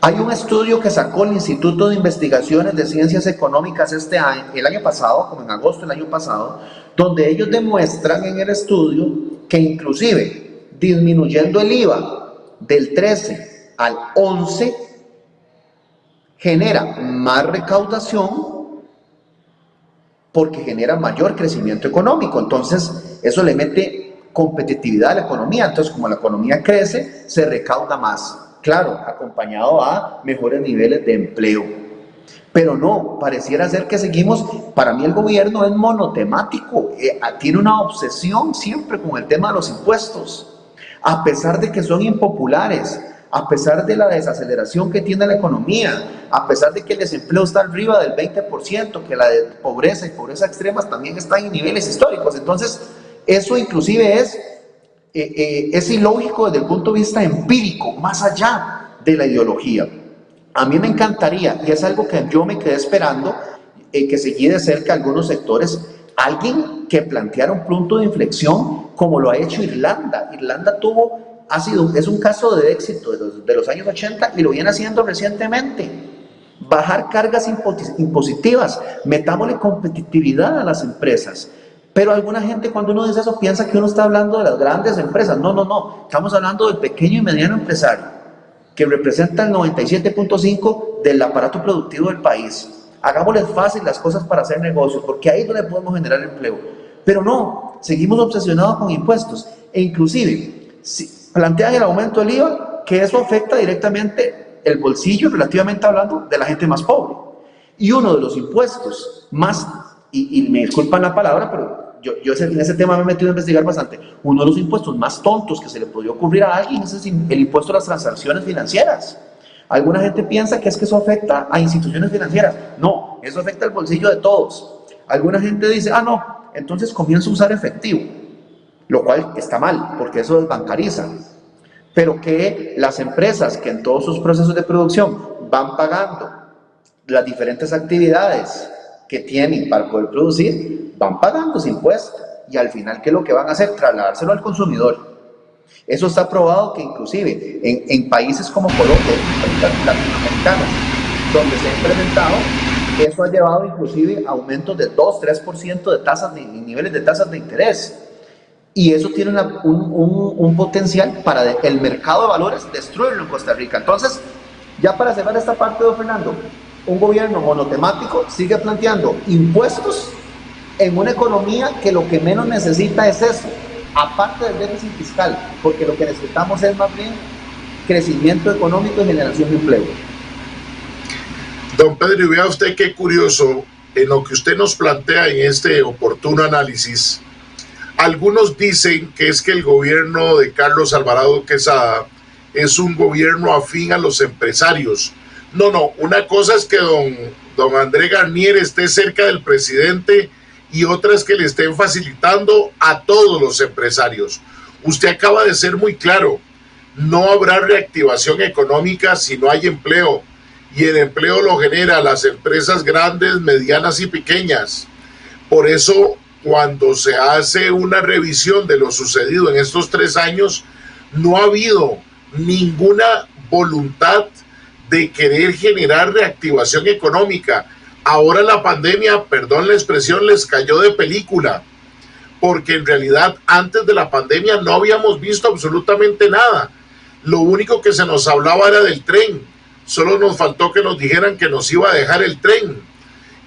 Hay un estudio que sacó el Instituto de Investigaciones de Ciencias Económicas el año pasado, como en agosto del año pasado, donde ellos demuestran en el estudio que inclusive disminuyendo el IVA del 13 al 11 genera más recaudación porque genera mayor crecimiento económico. Entonces eso le mete competitividad a la economía. Entonces, como la economía crece, se recauda más, claro, acompañado a mejores niveles de empleo. Pero no, pareciera ser que seguimos, para mí el gobierno es monotemático, tiene una obsesión siempre con el tema de los impuestos, a pesar de que son impopulares, a pesar de la desaceleración que tiene la economía, a pesar de que el desempleo está arriba del 20%, que la de pobreza y pobreza extremas también están en niveles históricos. Entonces, eso inclusive es ilógico desde el punto de vista empírico, más allá de la ideología. A mí me encantaría, y es algo que yo me quedé esperando, que seguí de cerca algunos sectores, alguien que planteara un punto de inflexión como lo ha hecho Irlanda. Irlanda es un caso de éxito de los años 80 y lo viene haciendo recientemente. Bajar cargas impositivas, metámosle competitividad a las empresas. Pero alguna gente cuando uno dice eso piensa que uno está hablando de las grandes empresas. No, estamos hablando del pequeño y mediano empresario, que representa el 97.5% del aparato productivo del país. Hagámosles fácil las cosas para hacer negocios, porque ahí es donde podemos generar empleo. Pero no, seguimos obsesionados con impuestos. E inclusive, si plantean el aumento del IVA, que eso afecta directamente el bolsillo, relativamente hablando, de la gente más pobre. Y uno de los impuestos más, y me disculpan la palabra, pero yo en ese tema me he metido a investigar bastante, uno de los impuestos más tontos que se le podría ocurrir a alguien es el impuesto a las transacciones financieras. Alguna gente piensa que es que eso afecta a instituciones financieras. No, eso afecta al bolsillo de todos. Alguna gente dice, no, entonces comienzo a usar efectivo, lo cual está mal, porque eso desbancariza. Pero que las empresas que en todos sus procesos de producción van pagando las diferentes actividades que tienen para poder producir, van pagando ese impuesto. Y al final, ¿qué es lo que van a hacer? Trasladárselo al consumidor. Eso está probado que inclusive en países como Colombia, latinoamericanos, donde se ha implementado, eso ha llevado inclusive a aumentos de 2-3% de tasas de niveles de tasas de interés. Y eso tiene un potencial para el mercado de valores destruirlo en Costa Rica. Entonces, ya para cerrar esta parte, don Fernando, un gobierno monotemático sigue planteando impuestos en una economía que lo que menos necesita es eso, aparte del déficit fiscal, porque lo que necesitamos es más bien crecimiento económico y generación de empleo. Don Pedro, y vea usted qué curioso, en lo que usted nos plantea en este oportuno análisis, algunos dicen que es que el gobierno de Carlos Alvarado Quesada es un gobierno afín a los empresarios. No, una cosa es que don André Garnier esté cerca del presidente y otra es que le estén facilitando a todos los empresarios. Usted acaba de ser muy claro, no habrá reactivación económica si no hay empleo, y el empleo lo genera las empresas grandes, medianas y pequeñas. Por eso, cuando se hace una revisión de lo sucedido en estos 3 años, no ha habido ninguna voluntad de querer generar reactivación económica. Ahora la pandemia, perdón la expresión, les cayó de película, porque en realidad antes de la pandemia no habíamos visto absolutamente nada. Lo único que se nos hablaba era del tren, solo nos faltó que nos dijeran que nos iba a dejar el tren,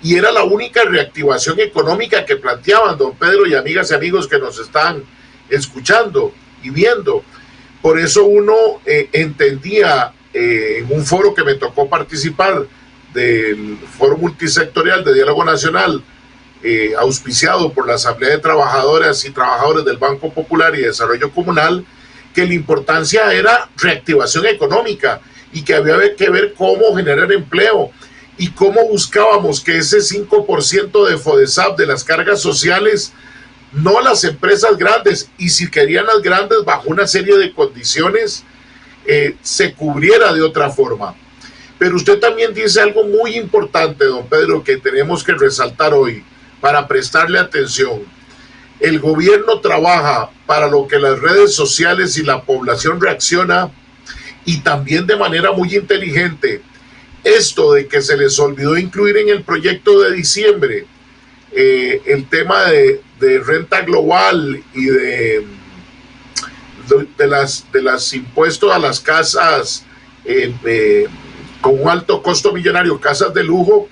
y era la única reactivación económica que planteaban, don Pedro, y amigas y amigos que nos están escuchando y viendo. Por eso uno entendía en un foro que me tocó participar, del Foro Multisectorial de Diálogo Nacional, auspiciado por la Asamblea de Trabajadoras y Trabajadores del Banco Popular y Desarrollo Comunal, que la importancia era reactivación económica y que había que ver cómo generar empleo y cómo buscábamos que ese 5% de FODESAP, de las cargas sociales, no las empresas grandes, y si querían las grandes bajo una serie de condiciones, se cubriera de otra forma. Pero usted también dice algo muy importante, don Pedro, que tenemos que resaltar hoy para prestarle atención. El gobierno trabaja para lo que las redes sociales y la población reacciona, y también de manera muy inteligente. Esto de que se les olvidó incluir en el proyecto de diciembre el tema de renta global y de las impuestos a las casas con un alto costo millonario, casas de lujo.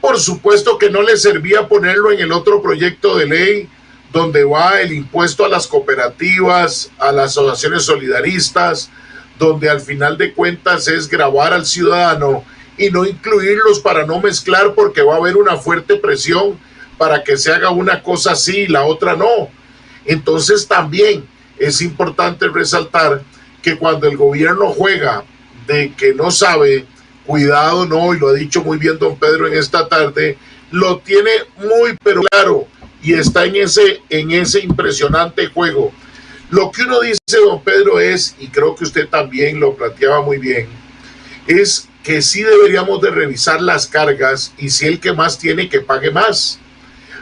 Por supuesto que no le servía ponerlo en el otro proyecto de ley donde va el impuesto a las cooperativas, a las asociaciones solidaristas, donde al final de cuentas es gravar al ciudadano y no incluirlos para no mezclar, porque va a haber una fuerte presión para que se haga una cosa sí y la otra no. Entonces también es importante resaltar que cuando el gobierno juega de que no sabe, cuidado, no, y lo ha dicho muy bien don Pedro en esta tarde, lo tiene muy pero claro y está en ese impresionante juego. Lo que uno dice, don Pedro, es, y creo que usted también lo planteaba muy bien, es que sí deberíamos de revisar las cargas, y si el que más tiene, que pague más.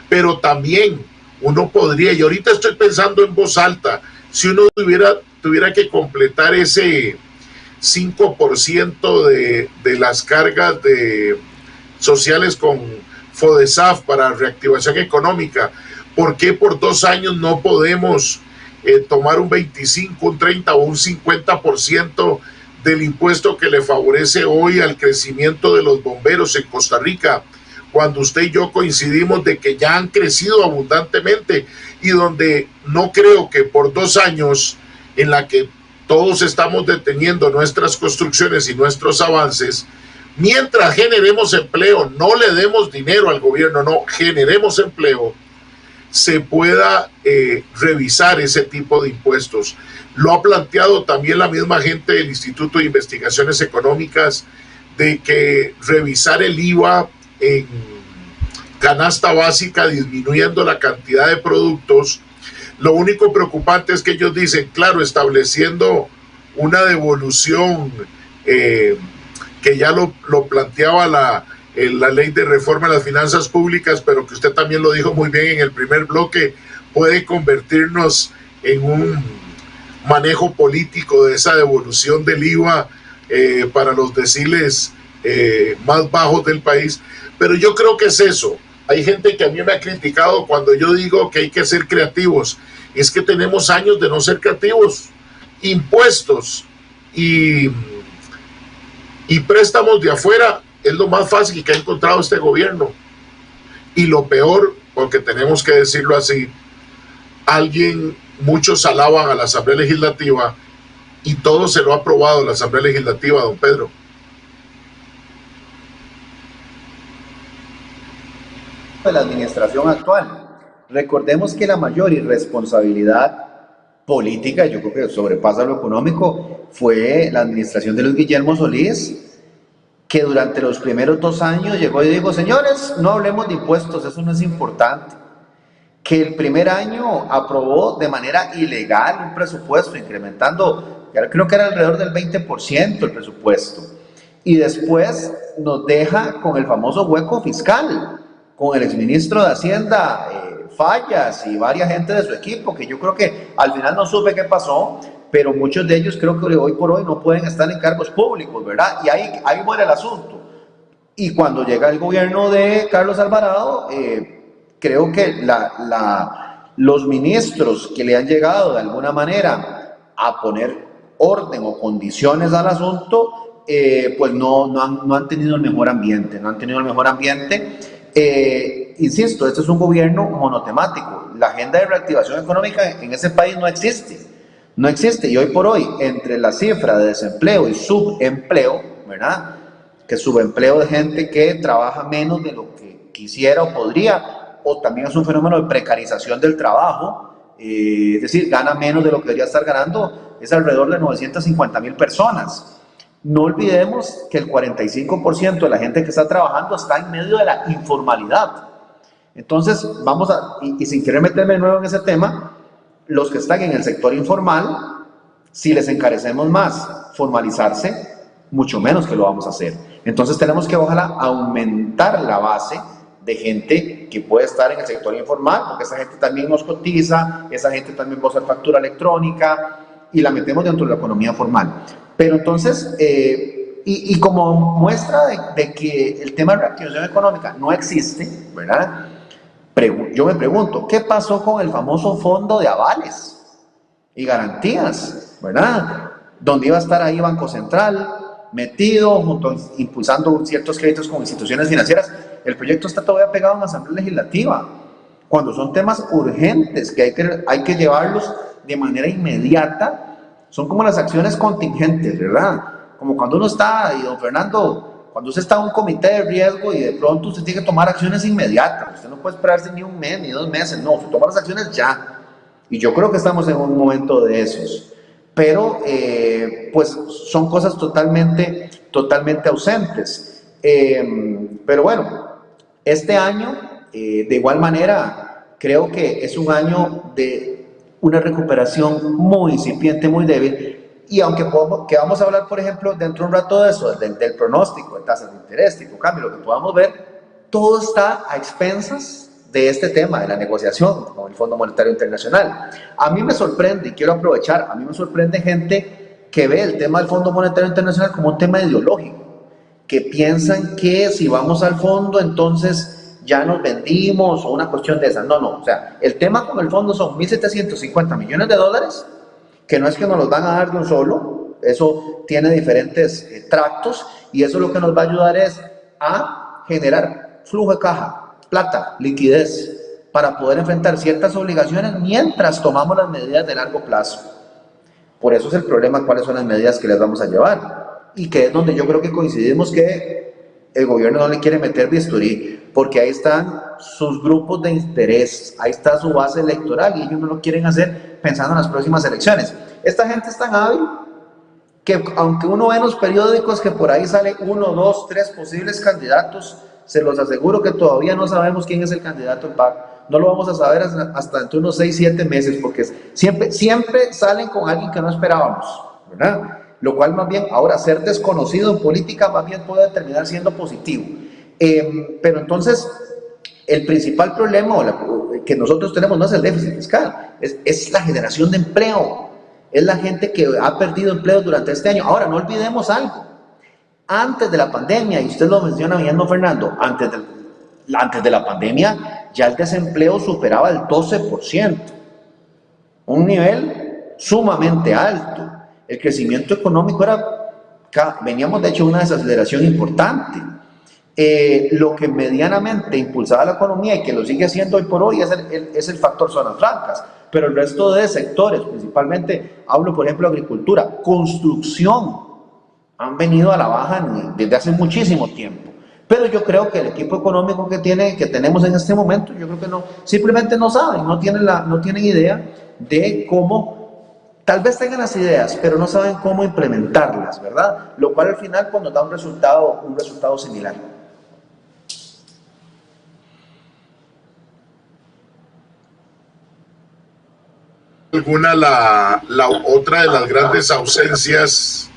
Pero también uno podría, y ahorita estoy pensando en voz alta, si uno tuviera que completar ese 5% de las cargas sociales con FODESAF para reactivación económica, ¿por qué por 2 años no podemos tomar un 25, un 30 o un 50% del impuesto que le favorece hoy al crecimiento de los bomberos en Costa Rica, cuando usted y yo coincidimos de que ya han crecido abundantemente, y donde no creo que por 2 años en la que todos estamos deteniendo nuestras construcciones y nuestros avances, mientras generemos empleo, no le demos dinero al gobierno, no, generemos empleo, se pueda revisar ese tipo de impuestos. Lo ha planteado también la misma gente del Instituto de Investigaciones Económicas, de que revisar el IVA en canasta básica, disminuyendo la cantidad de productos. Lo único preocupante es que ellos dicen, claro, estableciendo una devolución que ya lo planteaba la ley de reforma de las finanzas públicas, pero que usted también lo dijo muy bien en el primer bloque, puede convertirnos en un manejo político de esa devolución del IVA para los deciles más bajos del país. Pero yo creo que es eso. Hay gente que a mí me ha criticado cuando yo digo que hay que ser creativos. Es que tenemos años de no ser creativos. Impuestos y préstamos de afuera es lo más fácil que ha encontrado este gobierno. Y lo peor, porque tenemos que decirlo así, muchos alaban a la Asamblea Legislativa y todo se lo ha aprobado la Asamblea Legislativa, don Pedro. De la administración actual. Recordemos que la mayor irresponsabilidad política, yo creo que sobrepasa lo económico, fue la administración de Luis Guillermo Solís, que durante los primeros 2 años llegó y dijo: señores, no hablemos de impuestos, eso no es importante. Que el primer año aprobó de manera ilegal un presupuesto, incrementando, creo que era alrededor del 20% el presupuesto. Y después nos deja con el famoso hueco fiscal, con el exministro de Hacienda Fallas y varias gente de su equipo, que yo creo que al final no supe qué pasó, pero muchos de ellos creo que hoy por hoy no pueden estar en cargos públicos, ¿verdad? Y ahí muere el asunto. Y cuando llega el gobierno de Carlos Alvarado, creo que los ministros que le han llegado de alguna manera a poner orden o condiciones al asunto, pues no han tenido el mejor ambiente, insisto, este es un gobierno monotemático. La agenda de reactivación económica en ese país no existe, y hoy por hoy, entre la cifra de desempleo y subempleo, ¿verdad? Que subempleo de gente que trabaja menos de lo que quisiera o podría, o también es un fenómeno de precarización del trabajo, es decir, gana menos de lo que debería estar ganando, es alrededor de 950,000 personas. No olvidemos que el 45% de la gente que está trabajando está en medio de la informalidad. Entonces, y sin querer meterme de nuevo en ese tema, los que están en el sector informal, si les encarecemos más formalizarse, mucho menos que lo vamos a hacer. Entonces tenemos que, ojalá, aumentar la base de gente que puede estar en el sector informal, porque esa gente también nos cotiza, esa gente también va a usar factura electrónica, y la metemos dentro de la economía formal. Pero entonces, y como muestra de que el tema de reactivación económica no existe, ¿verdad? Yo me pregunto, ¿qué pasó con el famoso fondo de avales y garantías, ¿verdad? Donde iba a estar ahí Banco Central metido, impulsando ciertos créditos con instituciones financieras. El proyecto está todavía pegado en la Asamblea Legislativa, cuando son temas urgentes que hay que llevarlos de manera inmediata. Son como las acciones contingentes, ¿verdad? Como cuando uno está, y don Fernando, cuando usted está en un comité de riesgo y de pronto usted tiene que tomar acciones inmediatas. Usted no puede esperarse ni un mes, ni 2 meses, no, usted toma las acciones ya. Y yo creo que estamos en un momento de esos. Pero, pues, son cosas totalmente ausentes. Pero bueno, este año, de igual manera, creo que es un año de una recuperación muy incipiente, muy débil, y aunque vamos a hablar, por ejemplo, dentro de un rato de eso, del pronóstico de tasas de interés, tipo cambio, lo que podamos ver, todo está a expensas de este tema, de la negociación con el Fondo Monetario Internacional. A mí me sorprende, y quiero aprovechar, a mí me sorprende gente que ve el tema del Fondo Monetario Internacional como un tema ideológico, que piensan que si vamos al fondo, entonces ya nos vendimos, o una cuestión de esa. No, o sea, el tema con el fondo son 1.750 millones de dólares, que no es que nos los van a dar de un solo, eso tiene diferentes tractos, y eso lo que nos va a ayudar es a generar flujo de caja, plata, liquidez, para poder enfrentar ciertas obligaciones mientras tomamos las medidas de largo plazo. Por eso es el problema, cuáles son las medidas que les vamos a llevar, y que es donde yo creo que coincidimos que el gobierno no le quiere meter bisturí, porque ahí están sus grupos de interés, ahí está su base electoral, y ellos no lo quieren hacer pensando en las próximas elecciones. Esta gente es tan hábil que, aunque uno ve en los periódicos que por ahí sale 1, 2, 3 posibles candidatos, se los aseguro que todavía no sabemos quién es el candidato en PAC. No lo vamos a saber hasta dentro de unos 6, 7 meses, porque siempre salen con alguien que no esperábamos, ¿verdad? Lo cual, más bien, ahora ser desconocido en política más bien puede terminar siendo positivo. Pero entonces, el principal problema que nosotros tenemos no es el déficit fiscal, es la generación de empleo, es la gente que ha perdido empleo durante este año. Ahora, no olvidemos algo, antes de la pandemia, y usted lo menciona bien, don Fernando, antes Antes de la pandemia ya el desempleo superaba el 12%, un nivel sumamente alto. El crecimiento económico veníamos de hecho de una desaceleración importante. Lo que medianamente impulsaba la economía y que lo sigue haciendo hoy por hoy es el factor zonas francas, pero el resto de sectores, principalmente hablo por ejemplo de agricultura, construcción, han venido a la baja desde hace muchísimo tiempo. Pero yo creo que el equipo económico que tenemos en este momento, yo creo que simplemente no saben, no tienen idea de cómo, tal vez tengan las ideas, pero no saben cómo implementarlas, ¿verdad? Lo cual al final pues, nos da un resultado similar. La otra de las grandes ausencias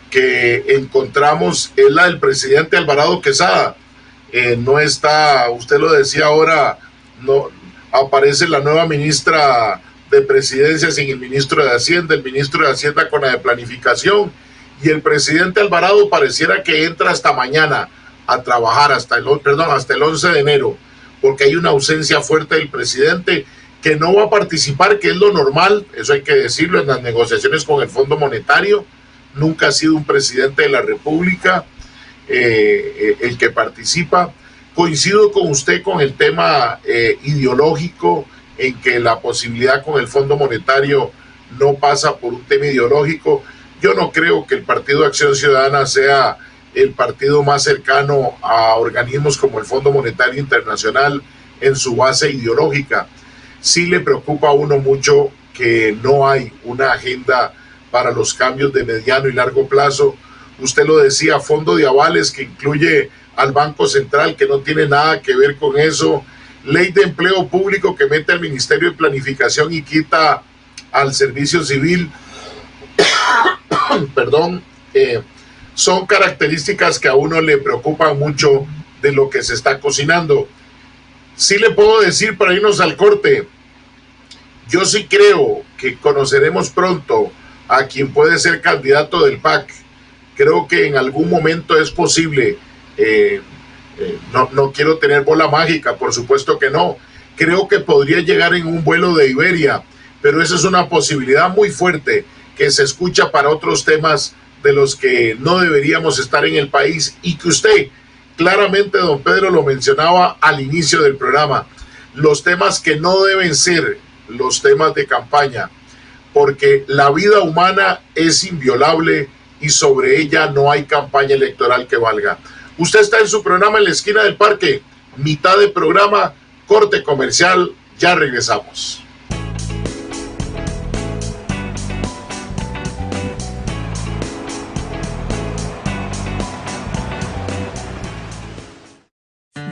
que encontramos es la del presidente Alvarado Quesada. No está, usted lo decía ahora, no aparece la nueva ministra de Presidencia sin el ministro de Hacienda, el ministro de Hacienda con la de Planificación, y el presidente Alvarado pareciera que entra hasta mañana a trabajar, hasta el 11 de enero, porque hay una ausencia fuerte del presidente que no va a participar, que es lo normal, eso hay que decirlo, en las negociaciones con el Fondo Monetario. Nunca ha sido un presidente de la República el que participa. Coincido con usted con el tema ideológico, en que la posibilidad con el Fondo Monetario no pasa por un tema ideológico. Yo no creo que el Partido Acción Ciudadana sea el partido más cercano a organismos como el Fondo Monetario Internacional en su base ideológica. Sí le preocupa a uno mucho que no hay una agenda para los cambios de mediano y largo plazo. Usted lo decía, fondo de avales que incluye al Banco Central, que no tiene nada que ver con eso, ley de empleo público que mete al Ministerio de Planificación y quita al Servicio Civil, perdón, son características que a uno le preocupan mucho de lo que se está cocinando. Sí le puedo decir, para irnos al corte, yo sí creo que conoceremos pronto a quien puede ser candidato del PAC. Creo que en algún momento es posible. No quiero tener bola mágica, por supuesto que no. Creo que podría llegar en un vuelo de Iberia, pero esa es una posibilidad muy fuerte que se escucha para otros temas de los que no deberíamos estar en el país y que usted, claramente don Pedro lo mencionaba al inicio del programa, los temas que no deben ser los temas de campaña, porque la vida humana es inviolable y sobre ella no hay campaña electoral que valga. Usted está en su programa En la Esquina del Parque, mitad de programa, corte comercial, ya regresamos.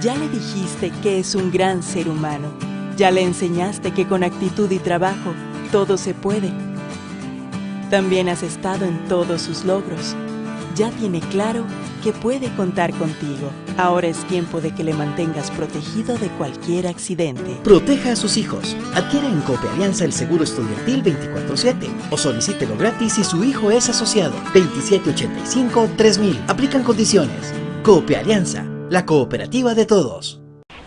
Ya le dijiste que es un gran ser humano. Ya le enseñaste que con actitud y trabajo todo se puede. También has estado en todos sus logros. Ya tiene claro que puede contar contigo. Ahora es tiempo de que le mantengas protegido de cualquier accidente. Proteja a sus hijos. Adquiere en Cooperianza el seguro estudiantil 24/7 o solicítelo gratis si su hijo es asociado. 2785-3000. Aplican condiciones. Cooperianza, la cooperativa de todos.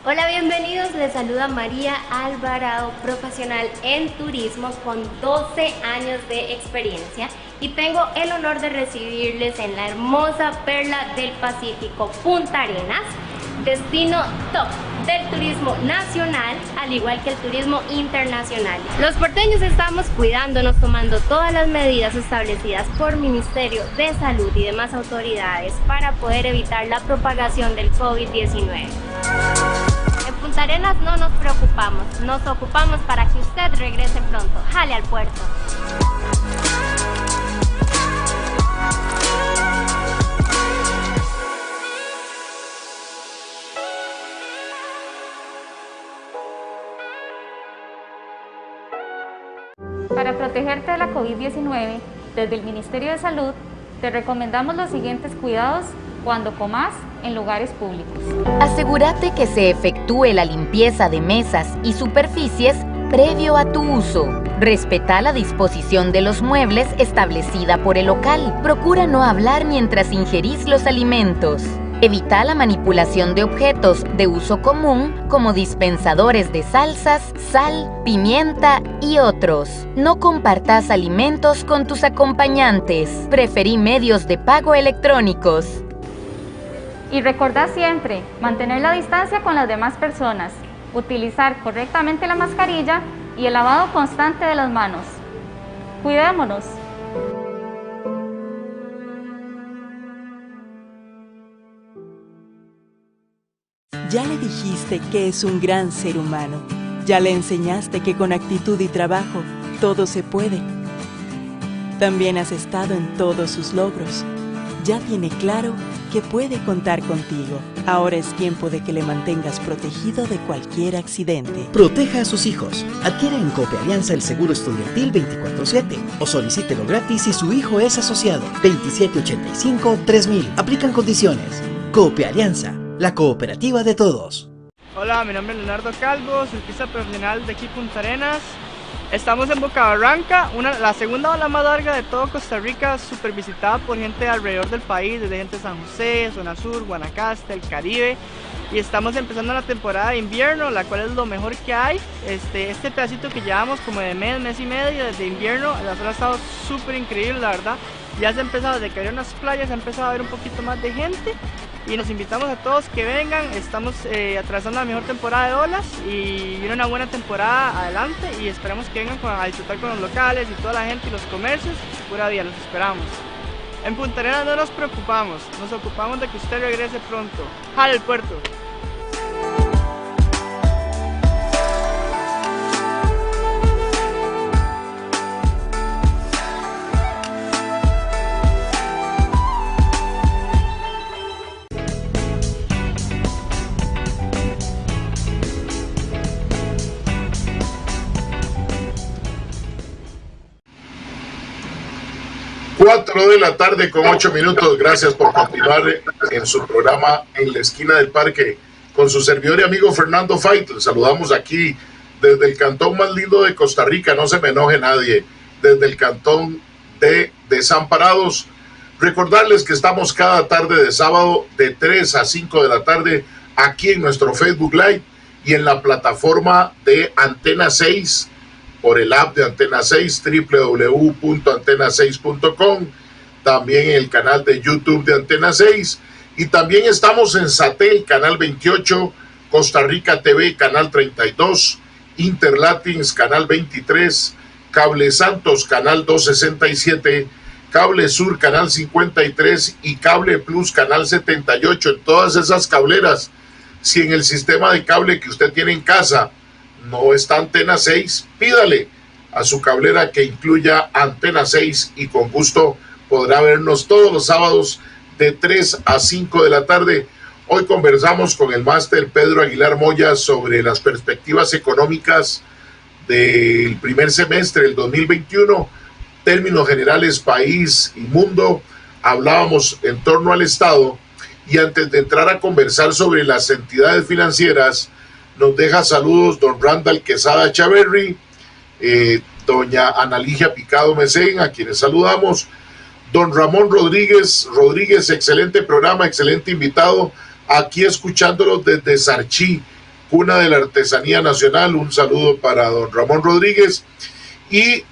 Hola, bienvenidos. Les saluda María Alvarado, profesional en turismo con 12 años de experiencia, y tengo el honor de recibirles en la hermosa perla del Pacífico, Punta Arenas, destino top del turismo nacional, al igual que el turismo internacional. Los porteños estamos cuidándonos, tomando todas las medidas establecidas por Ministerio de Salud y demás autoridades para poder evitar la propagación del COVID-19. En Punta Arenas no nos preocupamos, nos ocupamos para que usted regrese pronto. Jale al puerto. Para protegerte de la COVID-19, desde el Ministerio de Salud, te recomendamos los siguientes cuidados cuando comas en lugares públicos. Asegúrate que se efectúe la limpieza de mesas y superficies previo a tu uso. Respeta la disposición de los muebles establecida por el local. Procura no hablar mientras ingerís los alimentos. Evita la manipulación de objetos de uso común como dispensadores de salsas, sal, pimienta y otros. No compartas alimentos con tus acompañantes. Preferí medios de pago electrónicos. Y recordá siempre mantener la distancia con las demás personas, utilizar correctamente la mascarilla y el lavado constante de las manos. Cuidémonos. Ya le dijiste que es un gran ser humano. Ya le enseñaste que con actitud y trabajo todo se puede. También has estado en todos sus logros. Ya tiene claro que puede contar contigo. Ahora es tiempo de que le mantengas protegido de cualquier accidente. Proteja a sus hijos. Adquiere en Cooperianza el seguro estudiantil 24/7 o solicítelo gratis si su hijo es asociado. 2785-3000. Aplican condiciones. Cooperianza, la cooperativa de todos. Hola, mi nombre es Leonardo Calvo, surfista profesional de aquí Punta Arenas. Estamos en Boca Barranca, la segunda ola más larga de todo Costa Rica, súper visitada por gente alrededor del país, desde gente de San José, Zona Sur, Guanacaste, el Caribe. Y estamos empezando la temporada de invierno, la cual es lo mejor que hay. Este pedacito que llevamos como de mes y medio desde invierno, la zona ha estado súper increíble, la verdad. Ya se ha empezado, desde que había unas playas, se ha empezado a ver un poquito más de gente. Y nos invitamos a todos que vengan. Estamos atravesando la mejor temporada de olas y viene una buena temporada adelante y esperamos que vengan a disfrutar con los locales y toda la gente y los comercios. Pura vida, los esperamos. En Punta Arenas no nos preocupamos, nos ocupamos de que usted regrese pronto. ¡Jale el puerto! Cuatro de la tarde con 8 minutos. Gracias por continuar en su programa En la Esquina del Parque con su servidor y amigo Fernando Fait. Les saludamos aquí desde el cantón más lindo de Costa Rica, no se me enoje nadie, desde el cantón de Desamparados. Recordarles que estamos cada tarde de sábado de 3 a 5 de la tarde aquí en nuestro Facebook Live y en la plataforma de Antena 6, por el app de Antena 6, www.antena6.com, también en el canal de YouTube de Antena 6, y también estamos en Satel, canal 28, Costa Rica TV, canal 32, Interlatins, canal 23, Cable Santos, canal 267, Cable Sur, canal 53 y Cable Plus, canal 78. En todas esas cableras, si en el sistema de cable que usted tiene en casa no está Antena 6, pídale a su cablera que incluya Antena 6 y con gusto podrá vernos todos los sábados de 3 a 5 de la tarde. Hoy conversamos con el máster Pedro Aguilar Moya sobre las perspectivas económicas del primer semestre del 2021, términos generales país y mundo. Hablábamos en torno al Estado y antes de entrar a conversar sobre las entidades financieras, nos deja saludos don Randall Quesada Chaverri, doña Analigia Picado Mesén, a quienes saludamos, don Ramón Rodríguez, excelente programa, excelente invitado, aquí escuchándolos desde Sarchí, cuna de la artesanía nacional. Un saludo para don Ramón Rodríguez. Y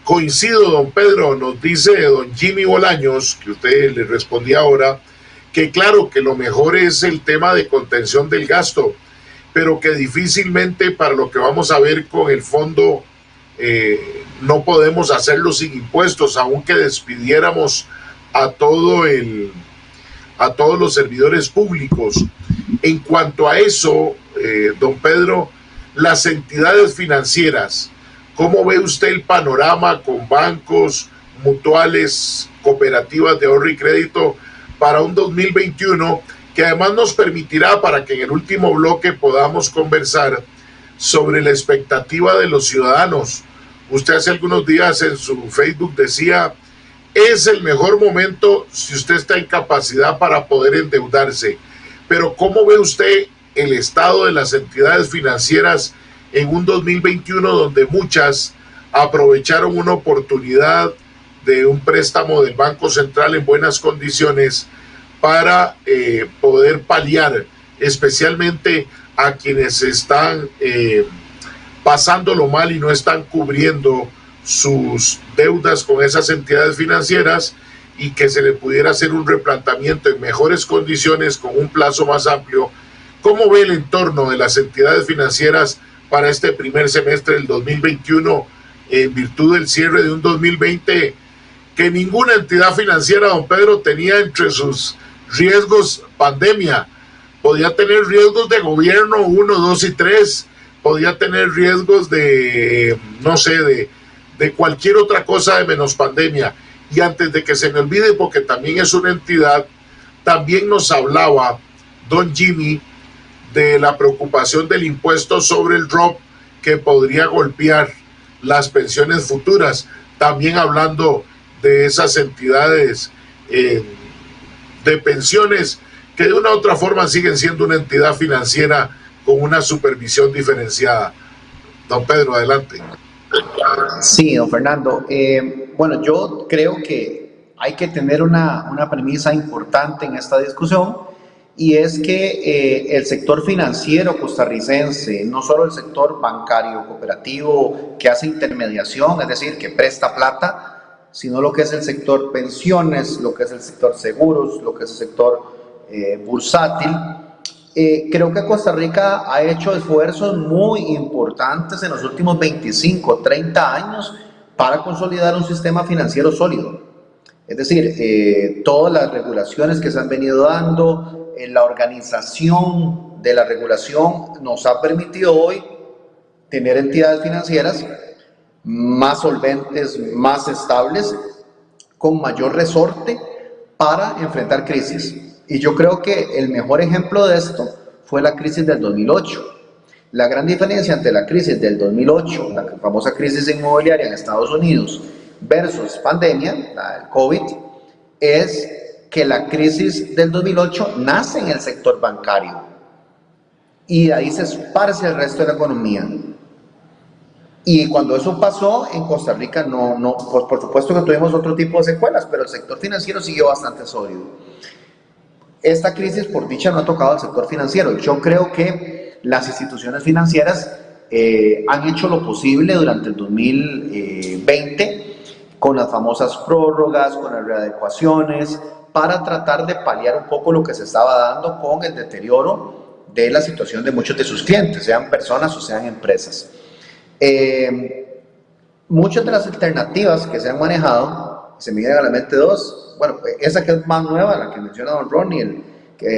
coincido, don Pedro, nos dice don Jimmy Bolaños, que usted le respondía ahora, que claro que lo mejor es el tema de contención del gasto, pero que difícilmente para lo que vamos a ver con el fondo no podemos hacerlo sin impuestos, aunque despidiéramos a todos los servidores públicos. En cuanto a eso, don Pedro, las entidades financieras, ¿cómo ve usted el panorama con bancos, mutuales, cooperativas de ahorro y crédito para un 2021 que además nos permitirá, para que en el último bloque podamos conversar sobre la expectativa de los ciudadanos? Usted hace algunos días en su Facebook decía, es el mejor momento si usted está en capacidad para poder endeudarse, pero ¿cómo ve usted el estado de las entidades financieras en un 2021 donde muchas aprovecharon una oportunidad de un préstamo del Banco Central en buenas condiciones para poder paliar especialmente a quienes están pasándolo mal y no están cubriendo sus deudas con esas entidades financieras, y que se le pudiera hacer un replanteamiento en mejores condiciones con un plazo más amplio. ¿Cómo ve el entorno de las entidades financieras para este primer semestre del 2021 en virtud del cierre de un 2020 que ninguna entidad financiera, don Pedro, tenía entre sus riesgos pandemia? Podía tener riesgos de gobierno 1, 2 y 3, podía tener riesgos de, no sé, de cualquier otra cosa de menos pandemia. Y antes de que se me olvide, porque también es una entidad, también nos hablaba don Jimmy de la preocupación del impuesto sobre el drop que podría golpear las pensiones futuras, también hablando de esas entidades de pensiones que de una u otra forma siguen siendo una entidad financiera con una supervisión diferenciada. Don Pedro, adelante. Sí, don Fernando. Bueno, yo creo que hay que tener una premisa importante en esta discusión, y es que el sector financiero costarricense, no solo el sector bancario cooperativo que hace intermediación, es decir, que presta plata, sino lo que es el sector pensiones, lo que es el sector seguros, lo que es el sector bursátil. Creo que Costa Rica ha hecho esfuerzos muy importantes en los últimos 25, 30 años para consolidar un sistema financiero sólido. Es decir, todas las regulaciones que se han venido dando, la organización de la regulación nos ha permitido hoy tener entidades financieras más solventes, más estables, con mayor resorte para enfrentar crisis. Y yo creo que el mejor ejemplo de esto fue la crisis del 2008. La gran diferencia entre la crisis del 2008, la famosa crisis inmobiliaria en Estados Unidos, versus pandemia, la del COVID, es que la crisis del 2008 nace en el sector bancario y de ahí se esparce el resto de la economía. Y cuando eso pasó en Costa Rica, pues por supuesto que tuvimos otro tipo de secuelas, pero el sector financiero siguió bastante sólido. Esta crisis, por dicha, no ha tocado al sector financiero. Yo creo que las instituciones financieras han hecho lo posible durante el 2020 con las famosas prórrogas, con las readecuaciones, para tratar de paliar un poco lo que se estaba dando con el deterioro de la situación de muchos de sus clientes, sean personas o sean empresas. Muchas de las alternativas que se han manejado, se me vienen a la mente dos. Bueno, esa que es más nueva, la que menciona don Ronnie,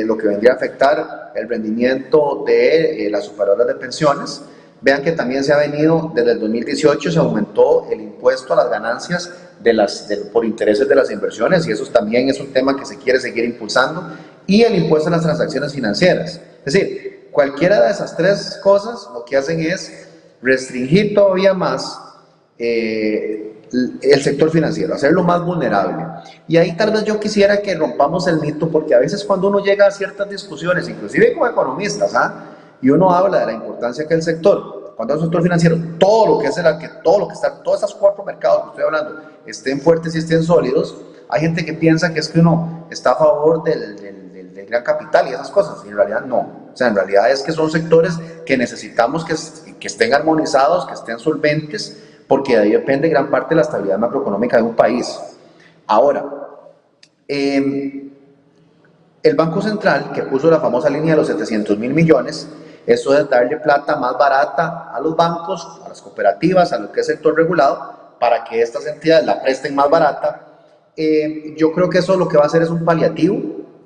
lo que vendría a afectar el rendimiento de las operadoras de pensiones. Vean que también se ha venido, desde el 2018 se aumentó el impuesto a las ganancias por intereses de las inversiones, y eso también es un tema que se quiere seguir impulsando, y el impuesto a las transacciones financieras. Es decir, cualquiera de esas tres cosas lo que hacen es restringir todavía más el sector financiero, hacerlo más vulnerable. Y ahí tal vez yo quisiera que rompamos el mito, porque a veces cuando uno llega a ciertas discusiones, inclusive como economistas, y uno habla de la importancia que el sector, cuando es un sector financiero, todo lo que está, todos esos cuatro mercados que estoy hablando, estén fuertes y estén sólidos, hay gente que piensa que es que uno está a favor del gran capital y esas cosas, y en realidad no. O sea, en realidad es que son sectores que necesitamos que estén armonizados, que estén solventes, porque de ahí depende gran parte de la estabilidad macroeconómica de un país. Ahora, el Banco Central, que puso la famosa línea de los 700 mil millones, eso es darle plata más barata a los bancos, a las cooperativas, a lo que es el sector regulado, para que estas entidades la presten más barata. Yo creo que eso lo que va a hacer es un paliativo.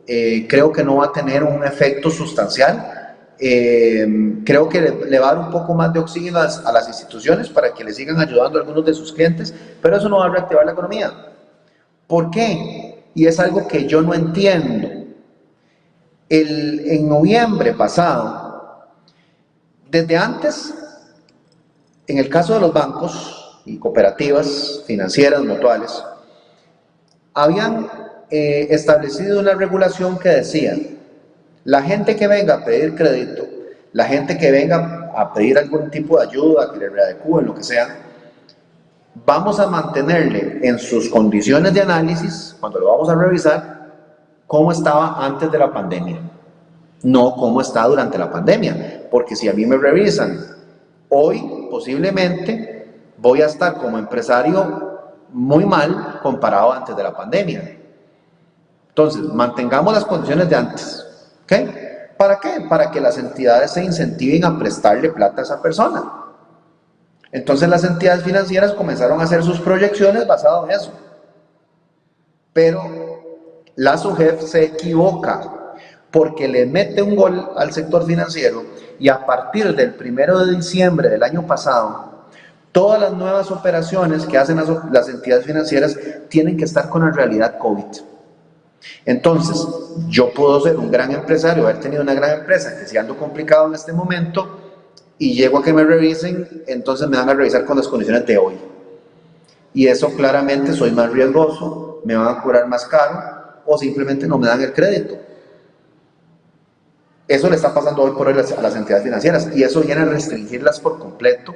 Creo que no va a tener un efecto sustancial. Creo que le va a dar un poco más de oxígeno a las instituciones para que le sigan ayudando a algunos de sus clientes, pero eso no va a reactivar la economía. ¿Por qué? Y es algo que yo no entiendo. En noviembre pasado, desde antes, en el caso de los bancos y cooperativas financieras mutuales, habían establecido una regulación que decía: la gente que venga a pedir crédito, la gente que venga a pedir algún tipo de ayuda, que le readecúen, lo que sea, vamos a mantenerle en sus condiciones de análisis, cuando lo vamos a revisar, cómo estaba antes de la pandemia, no cómo está durante la pandemia, porque si a mí me revisan hoy, posiblemente voy a estar como empresario muy mal comparado antes de la pandemia. Entonces, mantengamos las condiciones de antes, ¿ok? ¿Para qué? Para que las entidades se incentiven a prestarle plata a esa persona. Entonces las entidades financieras comenzaron a hacer sus proyecciones basadas en eso. Pero la SUGEF se equivoca porque le mete un gol al sector financiero y a partir del 1 de diciembre del año pasado, todas las nuevas operaciones que hacen las entidades financieras tienen que estar con la realidad COVID. Entonces, yo puedo ser un gran empresario, haber tenido una gran empresa que si ando complicado en este momento y llego a que me revisen, entonces me van a revisar con las condiciones de hoy. Y eso claramente soy más riesgoso, me van a cobrar más caro o simplemente no me dan el crédito. Eso le está pasando hoy por hoy a las entidades financieras y eso viene a restringirlas por completo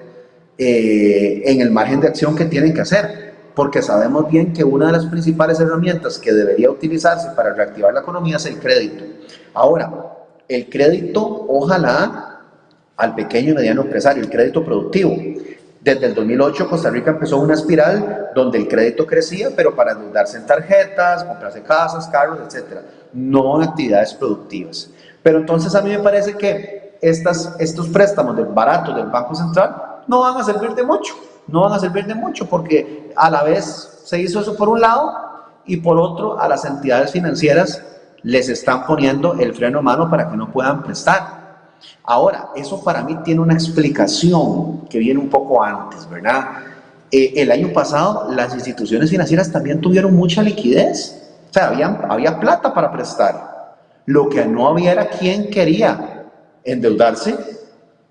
en el margen de acción que tienen que hacer, porque sabemos bien que una de las principales herramientas que debería utilizarse para reactivar la economía es el crédito. Ahora, el crédito, ojalá, al pequeño y mediano empresario, el crédito productivo. Desde el 2008 Costa Rica empezó una espiral donde el crédito crecía, pero para endeudarse en tarjetas, comprarse casas, carros, etc. No en actividades productivas. Pero entonces a mí me parece que estos préstamos baratos del Banco Central no van a servir de mucho. No van a servir de mucho porque a la vez se hizo eso por un lado y por otro a las entidades financieras les están poniendo el freno a mano para que no puedan prestar. Ahora, eso para mí tiene una explicación que viene un poco antes, ¿verdad? El año pasado las instituciones financieras también tuvieron mucha liquidez, o sea, había plata para prestar. Lo que no había era quien quería endeudarse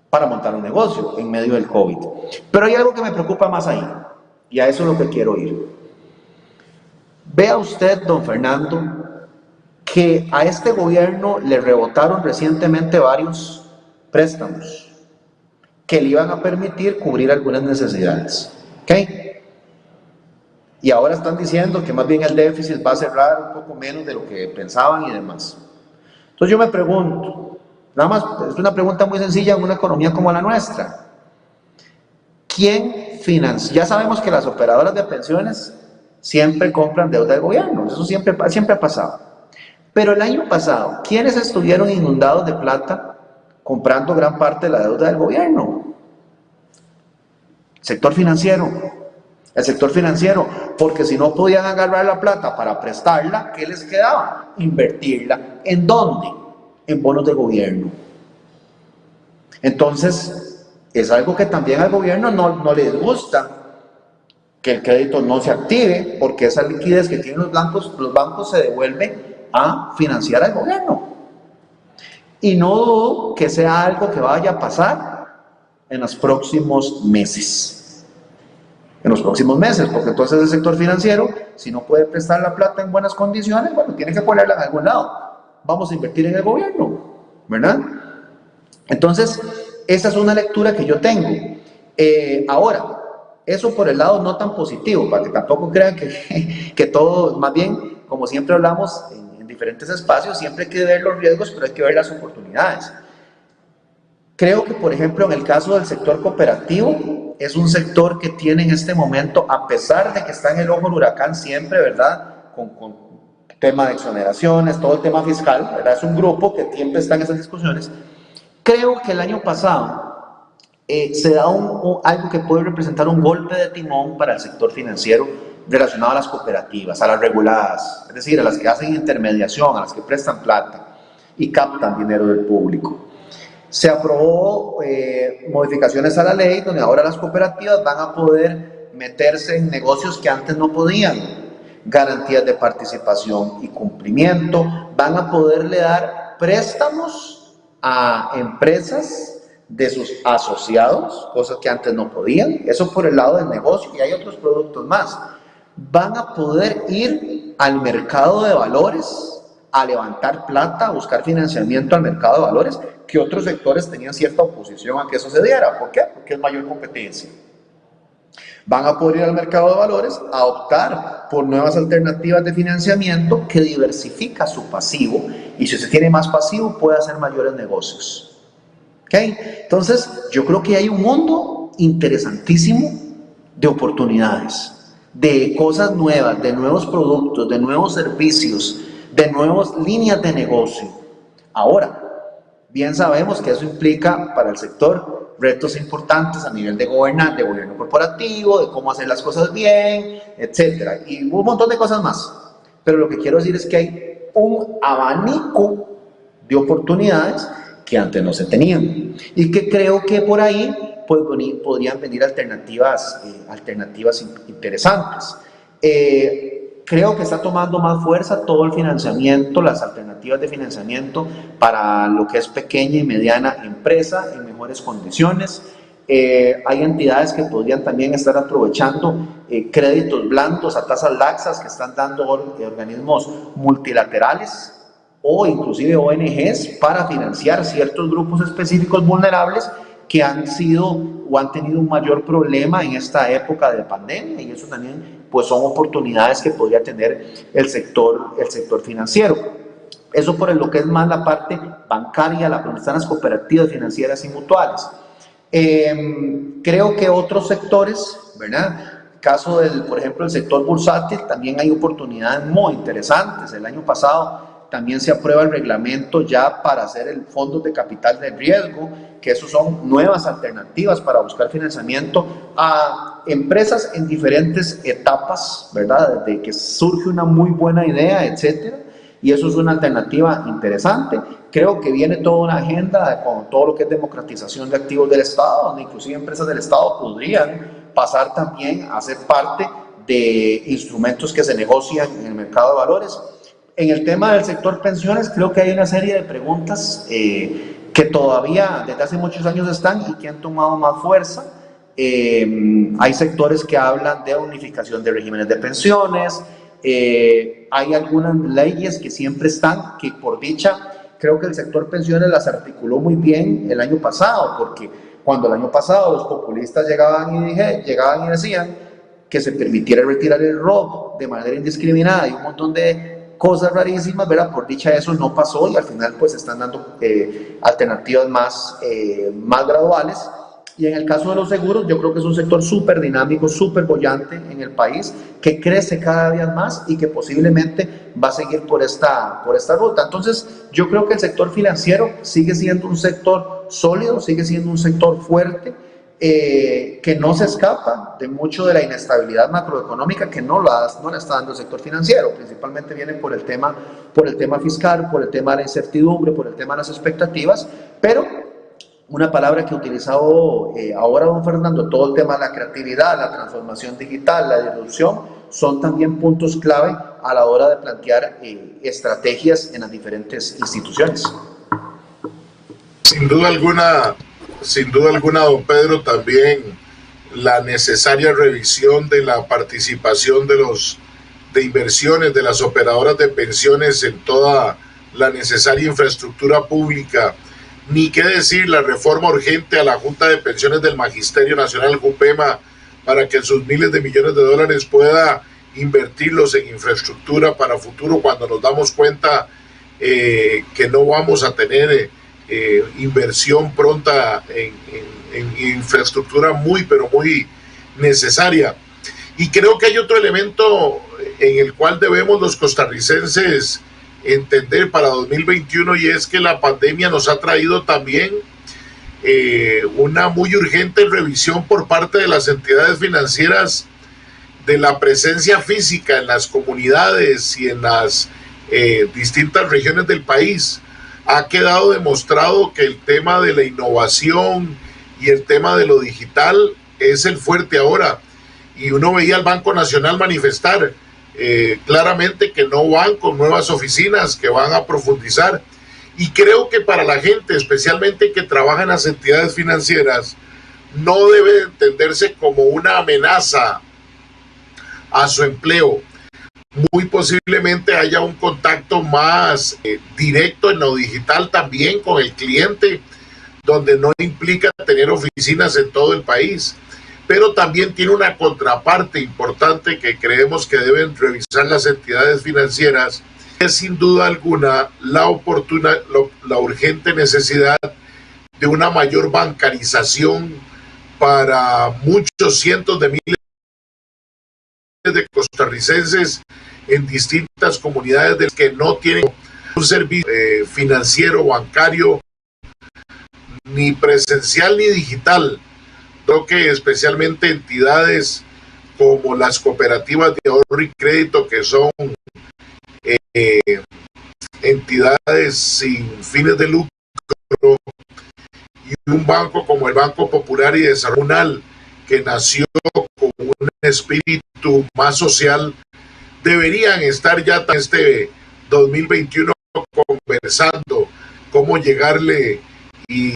para montar un negocio en medio del COVID. Pero hay algo que me preocupa más ahí, y a eso es lo que quiero ir. Vea usted, don Fernando, que a este gobierno le rebotaron recientemente varios préstamos que le iban a permitir cubrir algunas necesidades, ¿ok? Y ahora están diciendo que más bien el déficit va a cerrar un poco menos de lo que pensaban y demás. Entonces yo me pregunto, nada más, es una pregunta muy sencilla en una economía como la nuestra. ¿Quién financia? Ya sabemos que las operadoras de pensiones siempre compran deuda del gobierno, eso siempre ha pasado. Pero el año pasado, ¿quiénes estuvieron inundados de plata comprando gran parte de la deuda del gobierno? El sector financiero, porque si no podían agarrar la plata para prestarla, ¿qué les quedaba? Invertirla. ¿En dónde? En bonos de gobierno. Entonces, es algo que también al gobierno no les gusta, que el crédito no se active, porque esa liquidez que tienen los bancos se devuelve a financiar al gobierno. Y no dudo que sea algo que vaya a pasar en los próximos meses. Porque entonces el sector financiero, si no puede prestar la plata en buenas condiciones, bueno, tiene que ponerla en algún lado. Vamos a invertir en el gobierno, ¿verdad? Entonces, esa es una lectura que yo tengo. Ahora, eso por el lado no tan positivo, para que tampoco crean que todo, más bien, como siempre hablamos en diferentes espacios, siempre hay que ver los riesgos, pero hay que ver las oportunidades. Creo que, por ejemplo, en el caso del sector cooperativo, es un sector que tiene en este momento, a pesar de que está en el ojo del huracán siempre, ¿verdad? Con tema de exoneraciones, todo el tema fiscal, ¿verdad? Es un grupo que siempre está en esas discusiones. Creo que el año pasado se da algo que puede representar un golpe de timón para el sector financiero relacionado a las cooperativas, a las reguladas, es decir, a las que hacen intermediación, a las que prestan plata y captan dinero del público. Se aprobó modificaciones a la ley donde ahora las cooperativas van a poder meterse en negocios que antes no podían, garantías de participación y cumplimiento, van a poderle dar préstamos a empresas de sus asociados, cosas que antes no podían, eso por el lado del negocio, y hay otros productos más. Van a poder ir al mercado de valores a levantar plata, a buscar financiamiento al mercado de valores, que otros sectores tenían cierta oposición a que eso se diera. ¿Por qué? Porque es mayor competencia. Van a poder ir al mercado de valores a optar por nuevas alternativas de financiamiento que diversifica su pasivo, y si usted tiene más pasivo puede hacer mayores negocios. ¿Okay? Entonces yo creo que hay un mundo interesantísimo de oportunidades, de cosas nuevas, de nuevos productos, de nuevos servicios, de nuevas líneas de negocio. Ahora, bien sabemos que eso implica para el sector retos importantes a nivel de gobierno corporativo, de cómo hacer las cosas bien, etcétera, y un montón de cosas más. Pero lo que quiero decir es que hay un abanico de oportunidades que antes no se tenían, y que creo que por ahí podrían venir alternativas interesantes. Creo que está tomando más fuerza todo el financiamiento, las alternativas de financiamiento para lo que es pequeña y mediana empresa en mejores condiciones. Hay entidades que podrían también estar aprovechando créditos blandos a tasas laxas que están dando organismos multilaterales o inclusive ONGs para financiar ciertos grupos específicos vulnerables que han sido o han tenido un mayor problema en esta época de pandemia, y eso también pues son oportunidades que podría tener el sector financiero. Eso por lo que es más la parte bancaria, donde están las cooperativas financieras y mutuales. Creo que otros sectores, ¿verdad? Caso por ejemplo, el sector bursátil, también hay oportunidades muy interesantes. El año pasado también se aprueba el reglamento ya para hacer el fondo de capital de riesgo, que esos son nuevas alternativas para buscar financiamiento a empresas en diferentes etapas, ¿verdad? Desde que surge una muy buena idea, etcétera, y eso es una alternativa interesante. Creo que viene toda una agenda con todo lo que es democratización de activos del Estado, donde inclusive empresas del Estado podrían pasar también a ser parte de instrumentos que se negocian en el mercado de valores. En el tema del sector pensiones, creo que hay una serie de preguntas que todavía desde hace muchos años están y que han tomado más fuerza. Hay sectores que hablan de unificación de regímenes de pensiones, hay algunas leyes que siempre están, que por dicha, creo que el sector pensiones las articuló muy bien el año pasado, porque cuando el año pasado los populistas llegaban y decían que se permitiera retirar el robo de manera indiscriminada y un montón de cosas rarísimas, ¿verdad? Por dicha eso no pasó, y al final pues están dando alternativas más graduales. Y en el caso de los seguros, yo creo que es un sector súper dinámico, súper bollante en el país, que crece cada día más y que posiblemente va a seguir por esta ruta. Entonces, yo creo que el sector financiero sigue siendo un sector sólido, sigue siendo un sector fuerte, que no se escapa de mucho de la inestabilidad macroeconómica que no la está dando el sector financiero. Principalmente viene por el tema fiscal, por el tema de la incertidumbre, por el tema de las expectativas, pero una palabra que ha utilizado ahora don Fernando, todo el tema de la creatividad, la transformación digital, la disrupción, son también puntos clave a la hora de plantear estrategias en las diferentes instituciones. Sin duda alguna, don Pedro, también la necesaria revisión de la participación de inversiones de las operadoras de pensiones en toda la necesaria infraestructura pública, ni qué decir la reforma urgente a la Junta de Pensiones del Magisterio Nacional, JUPEMA, para que sus miles de millones de dólares pueda invertirlos en infraestructura para futuro, cuando nos damos cuenta que no vamos a tener inversión pronta en infraestructura pero muy necesaria. Y creo que hay otro elemento en el cual debemos los costarricenses entender para 2021, y es que la pandemia nos ha traído también una muy urgente revisión por parte de las entidades financieras de la presencia física en las comunidades y en las distintas regiones del país. Ha quedado demostrado que el tema de la innovación y el tema de lo digital es el fuerte ahora, y uno veía al Banco Nacional manifestar claramente que no van con nuevas oficinas, que van a profundizar, y creo que para la gente, especialmente que trabaja en las entidades financieras, no debe entenderse como una amenaza a su empleo. Muy posiblemente haya un contacto más directo en lo digital también con el cliente, donde no implica tener oficinas en todo el país. pero también tiene una contraparte importante que creemos que deben revisar las entidades financieras, es sin duda alguna la urgente necesidad de una mayor bancarización para muchos cientos de miles de costarricenses en distintas comunidades del que no tienen un servicio financiero, bancario, ni presencial ni digital. Creo que especialmente entidades como las cooperativas de ahorro y crédito, que son entidades sin fines de lucro, y un banco como el Banco Popular y Desarrollo, que nació con un espíritu más social, deberían estar ya en este 2021 conversando cómo llegarle y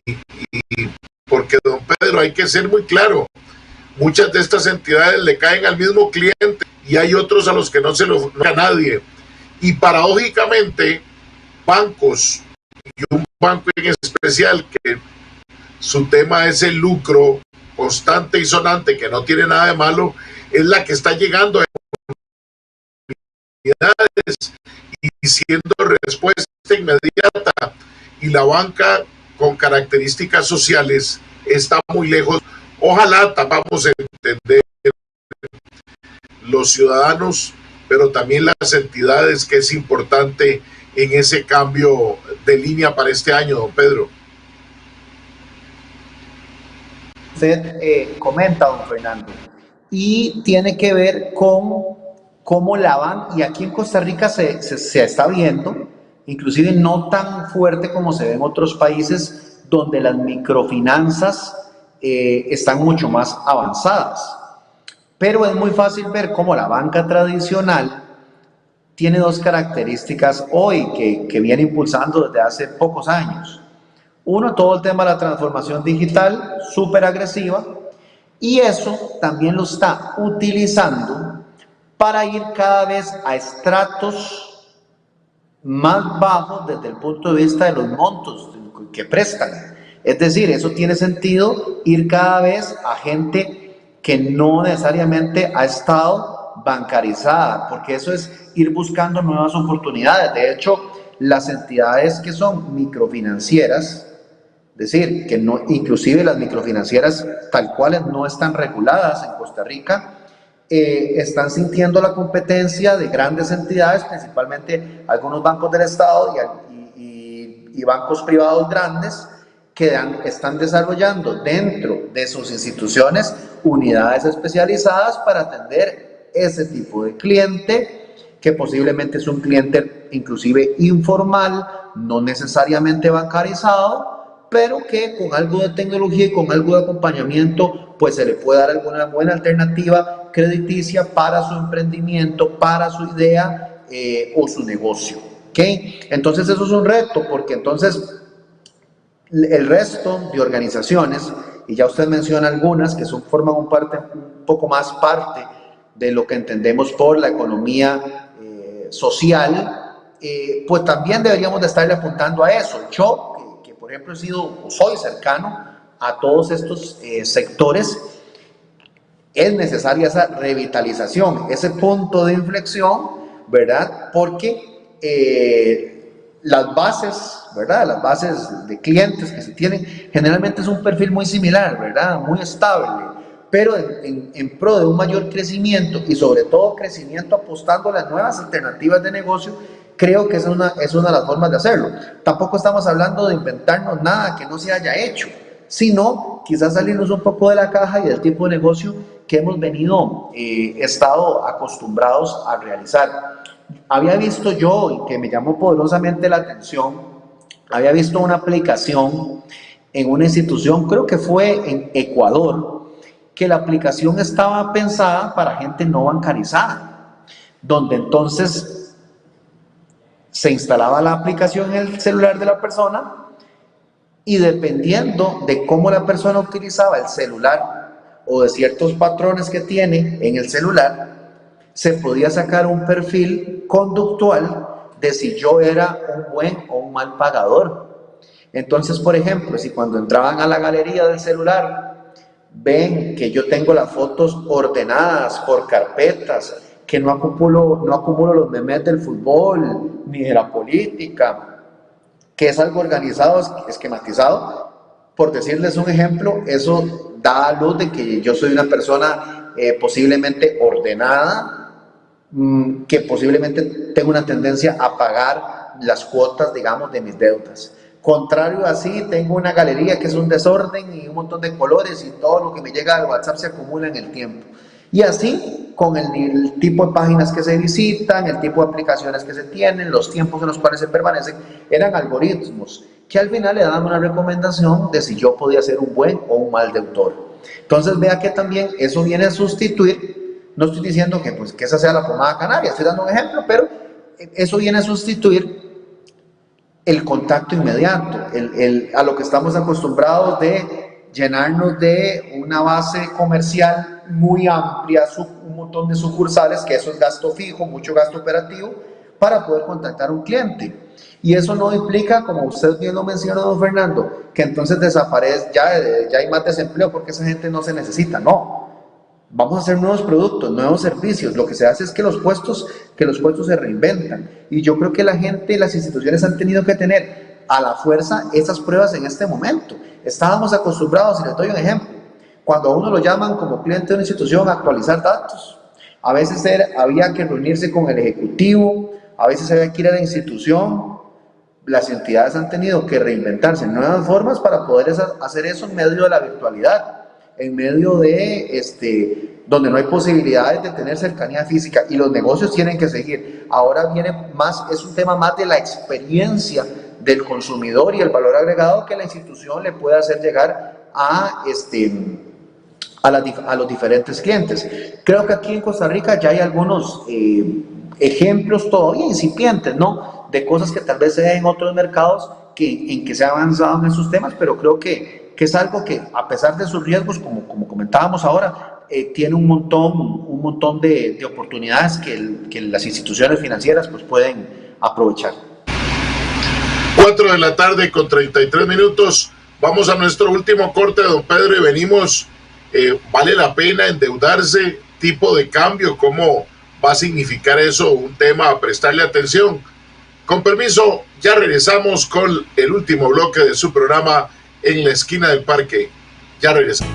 porque, don Pedro, hay que ser muy claro, muchas de estas entidades le caen al mismo cliente y hay otros a los que no se lo da a nadie. Y paradójicamente, bancos, y un banco en especial que su tema es el lucro constante y sonante, que no tiene nada de malo, es la que está llegando a comunidades y siendo respuesta inmediata, y la banca con características sociales está muy lejos. Ojalá tapamos entender los ciudadanos, pero también las entidades, que es importante en ese cambio de línea para este año, don Pedro. Usted comenta, don Fernando, y tiene que ver con cómo la banca, y aquí en Costa Rica se está viendo, inclusive no tan fuerte como se ve en otros países, donde las microfinanzas están mucho más avanzadas. Pero es muy fácil ver cómo la banca tradicional tiene dos características hoy que viene impulsando desde hace pocos años. Uno, todo el tema de la transformación digital, súper agresiva, y eso también lo está utilizando para ir cada vez a estratos más bajos desde el punto de vista de los montos que prestan. Es decir, eso tiene sentido, ir cada vez a gente que no necesariamente ha estado bancarizada, porque eso es ir buscando nuevas oportunidades. De hecho, las entidades que son microfinancieras, es decir, que no, inclusive las microfinancieras tal cuales no están reguladas en Costa Rica, están sintiendo la competencia de grandes entidades, principalmente algunos bancos del Estado y bancos privados grandes, que están desarrollando dentro de sus instituciones unidades especializadas para atender ese tipo de cliente, que posiblemente es un cliente inclusive informal, no necesariamente bancarizado, pero que con algo de tecnología y con algo de acompañamiento, pues se le puede dar alguna buena alternativa crediticia para su emprendimiento, para su idea o su negocio. ¿Okay? Entonces eso es un reto, porque entonces el resto de organizaciones, y ya usted menciona algunas que forman un poco más parte de lo que entendemos por la economía social, pues también deberíamos de estarle apuntando a eso. Yo, que por ejemplo soy cercano a todos estos sectores, es necesaria esa revitalización, ese punto de inflexión, ¿verdad? Porque las bases, ¿verdad? Las bases de clientes que se tienen, generalmente es un perfil muy similar, ¿verdad? Muy estable, pero en pro de un mayor crecimiento y sobre todo crecimiento apostando a las nuevas alternativas de negocio, creo que es una de las formas de hacerlo. Tampoco estamos hablando de inventarnos nada que no se haya hecho, sino quizás salirnos un poco de la caja y del tipo de negocio que hemos estado acostumbrados a realizar. Había visto yo, y que me llamó poderosamente la atención, había visto una aplicación en una institución, creo que fue en Ecuador, que la aplicación estaba pensada para gente no bancarizada, donde entonces se instalaba la aplicación en el celular de la persona y dependiendo de cómo la persona utilizaba el celular o de ciertos patrones que tiene en el celular, se podía sacar un perfil conductual de si yo era un buen o un mal pagador. Entonces, por ejemplo, si cuando entraban a la galería del celular ven que yo tengo las fotos ordenadas por carpetas, que no acumulo los memes del fútbol ni de la política, que es algo organizado, esquematizado. Por decirles un ejemplo, eso da a luz de que yo soy una persona posiblemente ordenada, que posiblemente tengo una tendencia a pagar las cuotas, digamos, de mis deudas. Contrario así, tengo una galería que es un desorden y un montón de colores y todo lo que me llega al WhatsApp se acumula en el tiempo. Y así, con el tipo de páginas que se visitan, el tipo de aplicaciones que se tienen, los tiempos en los cuales se permanecen, eran algoritmos que al final le daban una recomendación de si yo podía ser un buen o un mal deutor. Entonces vea que también eso viene a sustituir, no estoy diciendo que, pues, que esa sea la pomada canaria, estoy dando un ejemplo, pero eso viene a sustituir el contacto inmediato, a lo que estamos acostumbrados de llenarnos de una base comercial muy amplia, un montón de sucursales, que eso es gasto fijo, mucho gasto operativo, para poder contactar a un cliente. Y eso no implica, como usted bien lo mencionó, don Fernando, que entonces desaparece, ya hay más desempleo porque esa gente no se necesita. No, vamos a hacer nuevos productos, nuevos servicios. Lo que se hace es que los puestos se reinventan. Y yo creo que la gente y las instituciones han tenido que tener a la fuerza esas pruebas en este momento. Estábamos acostumbrados, y les doy un ejemplo, cuando a uno lo llaman como cliente de una institución a actualizar datos, a veces había que reunirse con el ejecutivo, a veces había que ir a la institución. Las entidades han tenido que reinventarse en nuevas formas para poder hacer eso en medio de la virtualidad, en medio de donde no hay posibilidades de tener cercanía física, y los negocios tienen que seguir. Ahora viene más, es un tema más de la experiencia del consumidor y el valor agregado que la institución le puede hacer llegar a los diferentes clientes. Creo que aquí en Costa Rica ya hay algunos ejemplos todavía incipientes, ¿no?, de cosas que tal vez se den en otros mercados en que se ha avanzado en esos temas, pero creo que es algo que, a pesar de sus riesgos, como comentábamos ahora, tiene un montón de oportunidades que las instituciones financieras pues pueden aprovechar. 4 de la tarde con 33 minutos. Vamos a nuestro último corte, don Pedro, y venimos. ¿Vale la pena endeudarse? ¿Tipo de cambio? ¿Cómo va a significar eso? Un tema a prestarle atención. Con permiso, ya regresamos con el último bloque de su programa En la Esquina del Parque. Ya regresamos.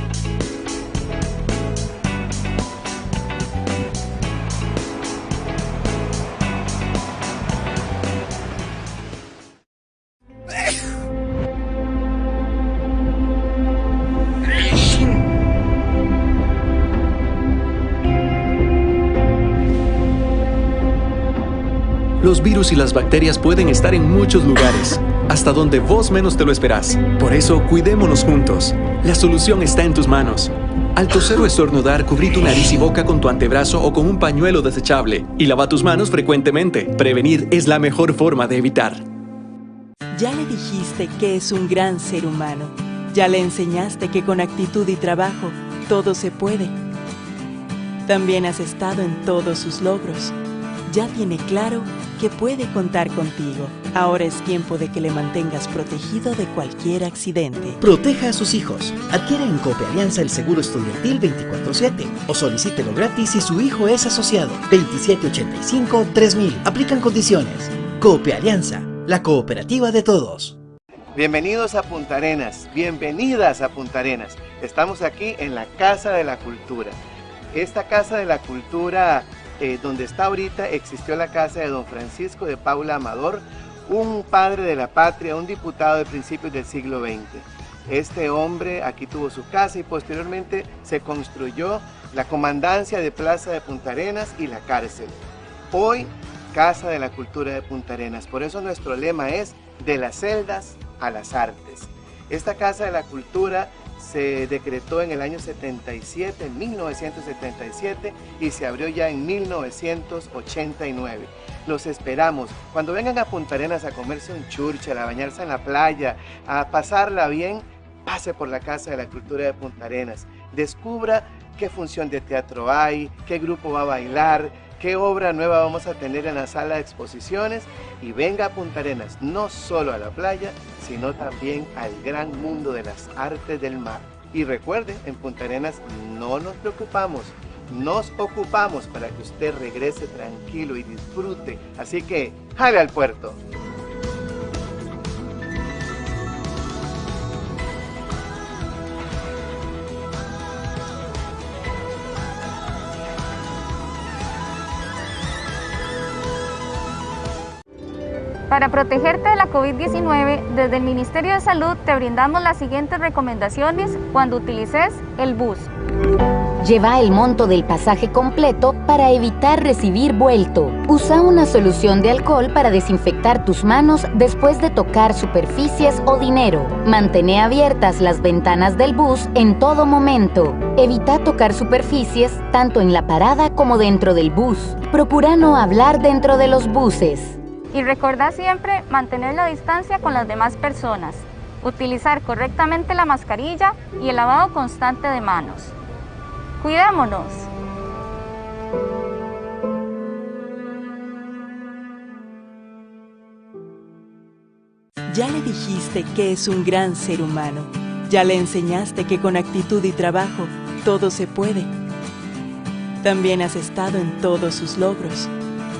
Los virus y las bacterias pueden estar en muchos lugares, hasta donde vos menos te lo esperás. Por eso, cuidémonos juntos. La solución está en tus manos. Al toser o estornudar, cubrí tu nariz y boca con tu antebrazo o con un pañuelo desechable. Y lava tus manos frecuentemente. Prevenir es la mejor forma de evitar. Ya le dijiste que es un gran ser humano. Ya le enseñaste que con actitud y trabajo todo se puede. También has estado en todos sus logros. Ya tiene claro que puede contar contigo. Ahora es tiempo de que le mantengas protegido de cualquier accidente. Proteja a sus hijos. Adquiere en Cope Alianza el seguro estudiantil 24/7 o solicítelo gratis si su hijo es asociado. 2785-3000. Aplican condiciones. Cope Alianza, la cooperativa de todos. Bienvenidos a Punta Arenas, bienvenidas a Punta Arenas. Estamos aquí en la Casa de la Cultura. Esta Casa de la Cultura, donde está ahorita, existió la casa de don Francisco de Paula Amador, un padre de la patria, un diputado de principios del siglo XX. Este hombre aquí tuvo su casa y posteriormente se construyó la comandancia de Plaza de Punta Arenas y la cárcel. Hoy, Casa de la Cultura de Punta Arenas. Por eso nuestro lema es de las celdas a las artes. Esta Casa de la Cultura se decretó en el año 77, en 1977, y se abrió ya en 1989. Los esperamos. Cuando vengan a Punta Arenas a comerse un churchel, a bañarse en la playa, a pasarla bien, pase por la Casa de la Cultura de Punta Arenas. Descubra qué función de teatro hay, qué grupo va a bailar, qué obra nueva vamos a tener en la sala de exposiciones, y venga a Punta Arenas, no solo a la playa, sino también al gran mundo de las artes del mar. Y recuerde, en Punta Arenas no nos preocupamos, nos ocupamos para que usted regrese tranquilo y disfrute. Así que, ¡jale al puerto! Para protegerte de la COVID-19, desde el Ministerio de Salud te brindamos las siguientes recomendaciones cuando utilices el bus. Lleva el monto del pasaje completo para evitar recibir vuelto. Usa una solución de alcohol para desinfectar tus manos después de tocar superficies o dinero. Mantén abiertas las ventanas del bus en todo momento. Evita tocar superficies tanto en la parada como dentro del bus. Procura no hablar dentro de los buses. Y recordá siempre mantener la distancia con las demás personas, utilizar correctamente la mascarilla y el lavado constante de manos. ¡Cuidémonos! Ya le dijiste que es un gran ser humano. Ya le enseñaste que con actitud y trabajo todo se puede. También has estado en todos sus logros.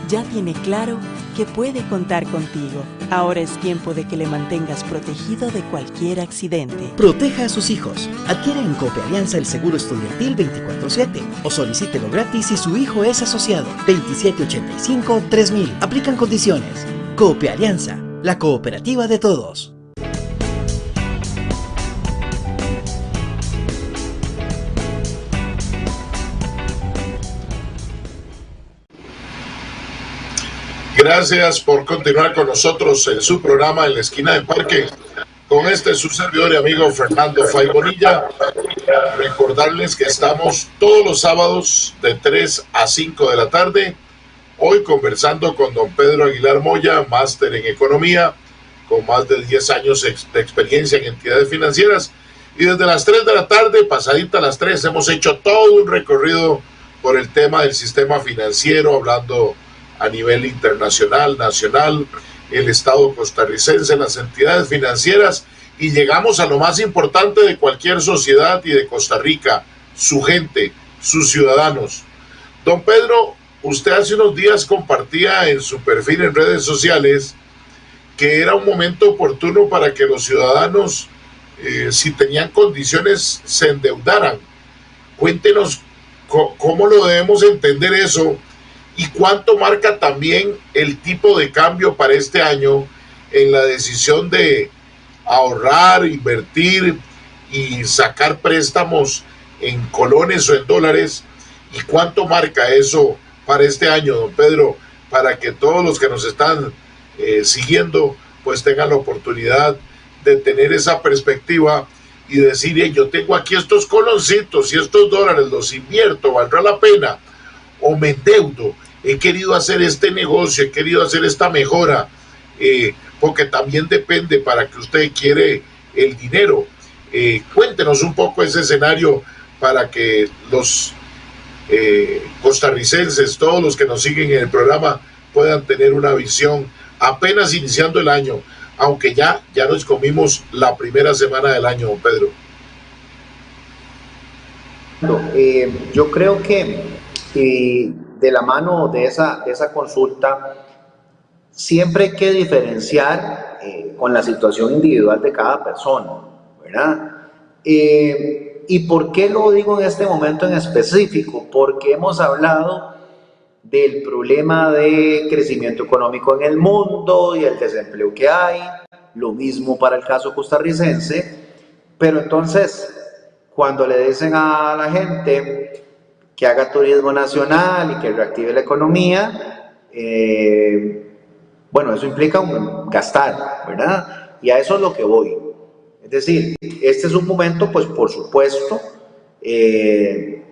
Ya tiene claro que puede contar contigo. Ahora es tiempo de que le mantengas protegido de cualquier accidente. Proteja a sus hijos. Adquiera en Cooperianza el seguro estudiantil 24/7 o solicítelo gratis si su hijo es asociado. 2785-3000. Aplican condiciones. Cooperianza, la cooperativa de todos. Gracias por continuar con nosotros en su programa En la Esquina del Parque. Con su servidor y amigo Fernando Fay Bonilla. Recordarles que estamos todos los sábados de 3 a 5 de la tarde. Hoy conversando con don Pedro Aguilar Moya, máster en economía, con más de 10 años de experiencia en entidades financieras. Y desde las 3 de la tarde, pasadita a las 3, hemos hecho todo un recorrido por el tema del sistema financiero, hablando a nivel internacional, nacional, el Estado costarricense, las entidades financieras, y llegamos a lo más importante de cualquier sociedad y de Costa Rica, su gente, sus ciudadanos. Don Pedro, usted hace unos días compartía en su perfil en redes sociales que era un momento oportuno para que los ciudadanos, si tenían condiciones, se endeudaran. Cuéntenos cómo lo debemos entender eso. ¿Y cuánto marca también el tipo de cambio para este año en la decisión de ahorrar, invertir y sacar préstamos en colones o en dólares? ¿Y cuánto marca eso para este año, don Pedro, para que todos los que nos están siguiendo pues tengan la oportunidad de tener esa perspectiva y decir, yo tengo aquí estos coloncitos y estos dólares, los invierto, ¿valdrá la pena? O me endeudo, he querido hacer este negocio, he querido hacer esta mejora, porque también depende para que usted quiere el dinero. Cuéntenos un poco ese escenario para que los costarricenses, todos los que nos siguen en el programa, puedan tener una visión apenas iniciando el año, aunque ya nos comimos la primera semana del año, don Pedro. Yo creo que de la mano de esa consulta, siempre hay que diferenciar con la situación individual de cada persona, ¿verdad? ¿Y por qué lo digo en este momento en específico? Porque hemos hablado del problema de crecimiento económico en el mundo y el desempleo que hay, lo mismo para el caso costarricense, pero entonces, cuando le dicen a la gente que haga turismo nacional y que reactive la economía, bueno, eso implica gastar, ¿verdad? Y a eso es lo que voy. Es decir, este es un momento, pues por supuesto, que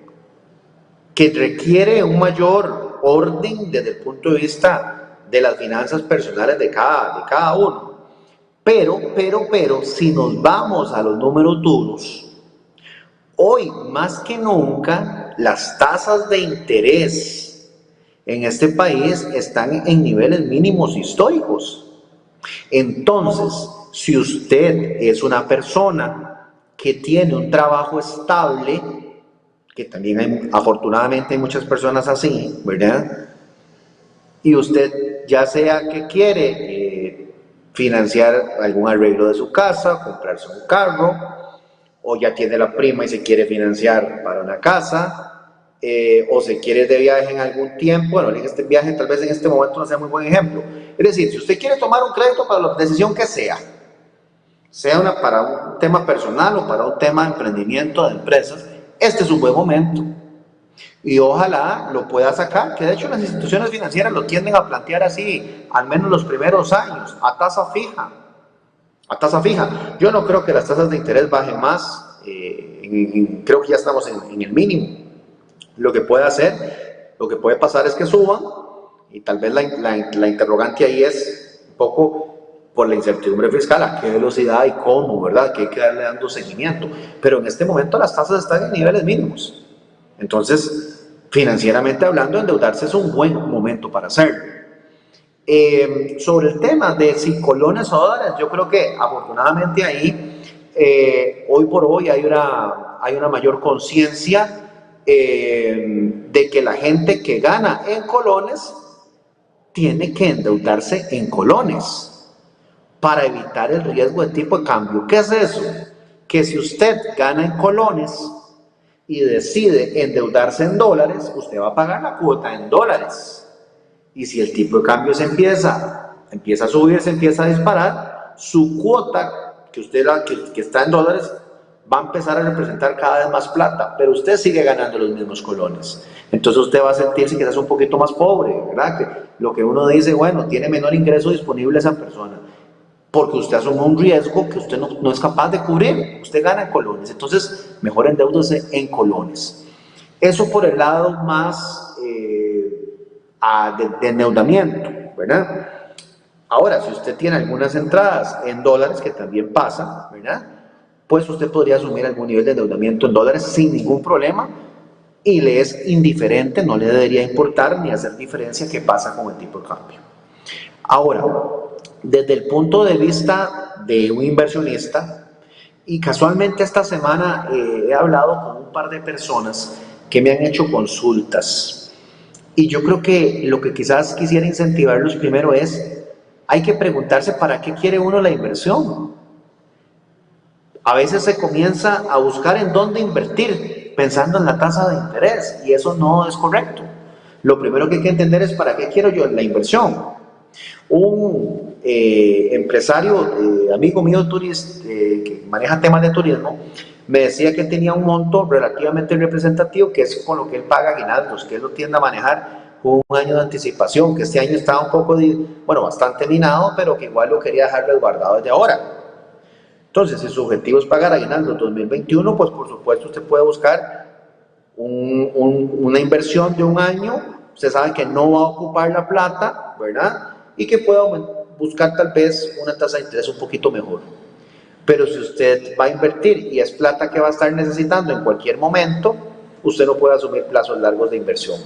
requiere un mayor orden desde el punto de vista de las finanzas personales de cada uno. Pero, si nos vamos a los números duros, hoy más que nunca las tasas de interés en este país están en niveles mínimos históricos. Entonces, si usted es una persona que tiene un trabajo estable, que también afortunadamente hay muchas personas así, ¿verdad? Y usted ya sea que quiere financiar algún arreglo de su casa, comprarse un carro, o ya tiene la prima y se quiere financiar para una casa, o se quiere ir de viaje en algún tiempo. Bueno, en este viaje tal vez en este momento no sea muy buen ejemplo. Es decir, si usted quiere tomar un crédito para la decisión que sea para un tema personal o para un tema de emprendimiento de empresas, este es un buen momento. Y ojalá lo pueda sacar, que de hecho las instituciones financieras lo tienden a plantear así, al menos los primeros años, a tasa fija. A tasa fija. Yo no creo que las tasas de interés bajen más, creo que ya estamos en el mínimo. Lo que puede pasar es que suban, y tal vez la interrogante ahí es un poco por la incertidumbre fiscal, a qué velocidad y cómo, ¿verdad? Que hay que darle dando seguimiento. Pero en este momento las tasas están en niveles mínimos. Entonces, financieramente hablando, endeudarse es un buen momento para hacerlo. Sobre el tema de si colones o dólares, yo creo que afortunadamente ahí, hoy por hoy hay una mayor conciencia de que la gente que gana en colones tiene que endeudarse en colones para evitar el riesgo de tipo de cambio. ¿Qué es eso? Que si usted gana en colones y decide endeudarse en dólares, usted va a pagar la cuota en dólares. Y si el tipo de cambio empieza a subir, se empieza a disparar, su cuota que está en dólares va a empezar a representar cada vez más plata, pero usted sigue ganando los mismos colones. Entonces usted va a sentirse quizás un poquito más pobre, ¿verdad? Que lo que uno dice, bueno, tiene menor ingreso disponible esa persona, porque usted asume un riesgo que usted no es capaz de cubrir. Usted gana en colones, entonces mejor endeúdese en colones. Eso por el lado más de endeudamiento, ¿verdad? Ahora, si usted tiene algunas entradas en dólares, que también pasa, ¿verdad?, pues usted podría asumir algún nivel de endeudamiento en dólares sin ningún problema, y le es indiferente, no le debería importar ni hacer diferencia qué pasa con el tipo de cambio. Ahora, desde el punto de vista de un inversionista, y casualmente esta semana he hablado con un par de personas que me han hecho consultas, y yo creo que lo que quizás quisiera incentivarlos primero es, hay que preguntarse para qué quiere uno la inversión. A veces se comienza a buscar en dónde invertir, pensando en la tasa de interés, y eso no es correcto. Lo primero que hay que entender es para qué quiero yo la inversión. Un empresario, amigo mío que maneja temas de turismo, me decía que tenía un monto relativamente representativo, que es con lo que él paga aguinaldos, que él lo tiende a manejar con un año de anticipación, que este año estaba un poco, bastante minado, pero que igual lo quería dejar resguardado desde ahora. Entonces, si su objetivo es pagar aguinaldo 2021, pues por supuesto usted puede buscar una inversión de un año. Usted sabe que no va a ocupar la plata, ¿verdad? Y que pueda buscar tal vez una tasa de interés un poquito mejor. Pero si usted va a invertir y es plata que va a estar necesitando en cualquier momento, usted no puede asumir plazos largos de inversión.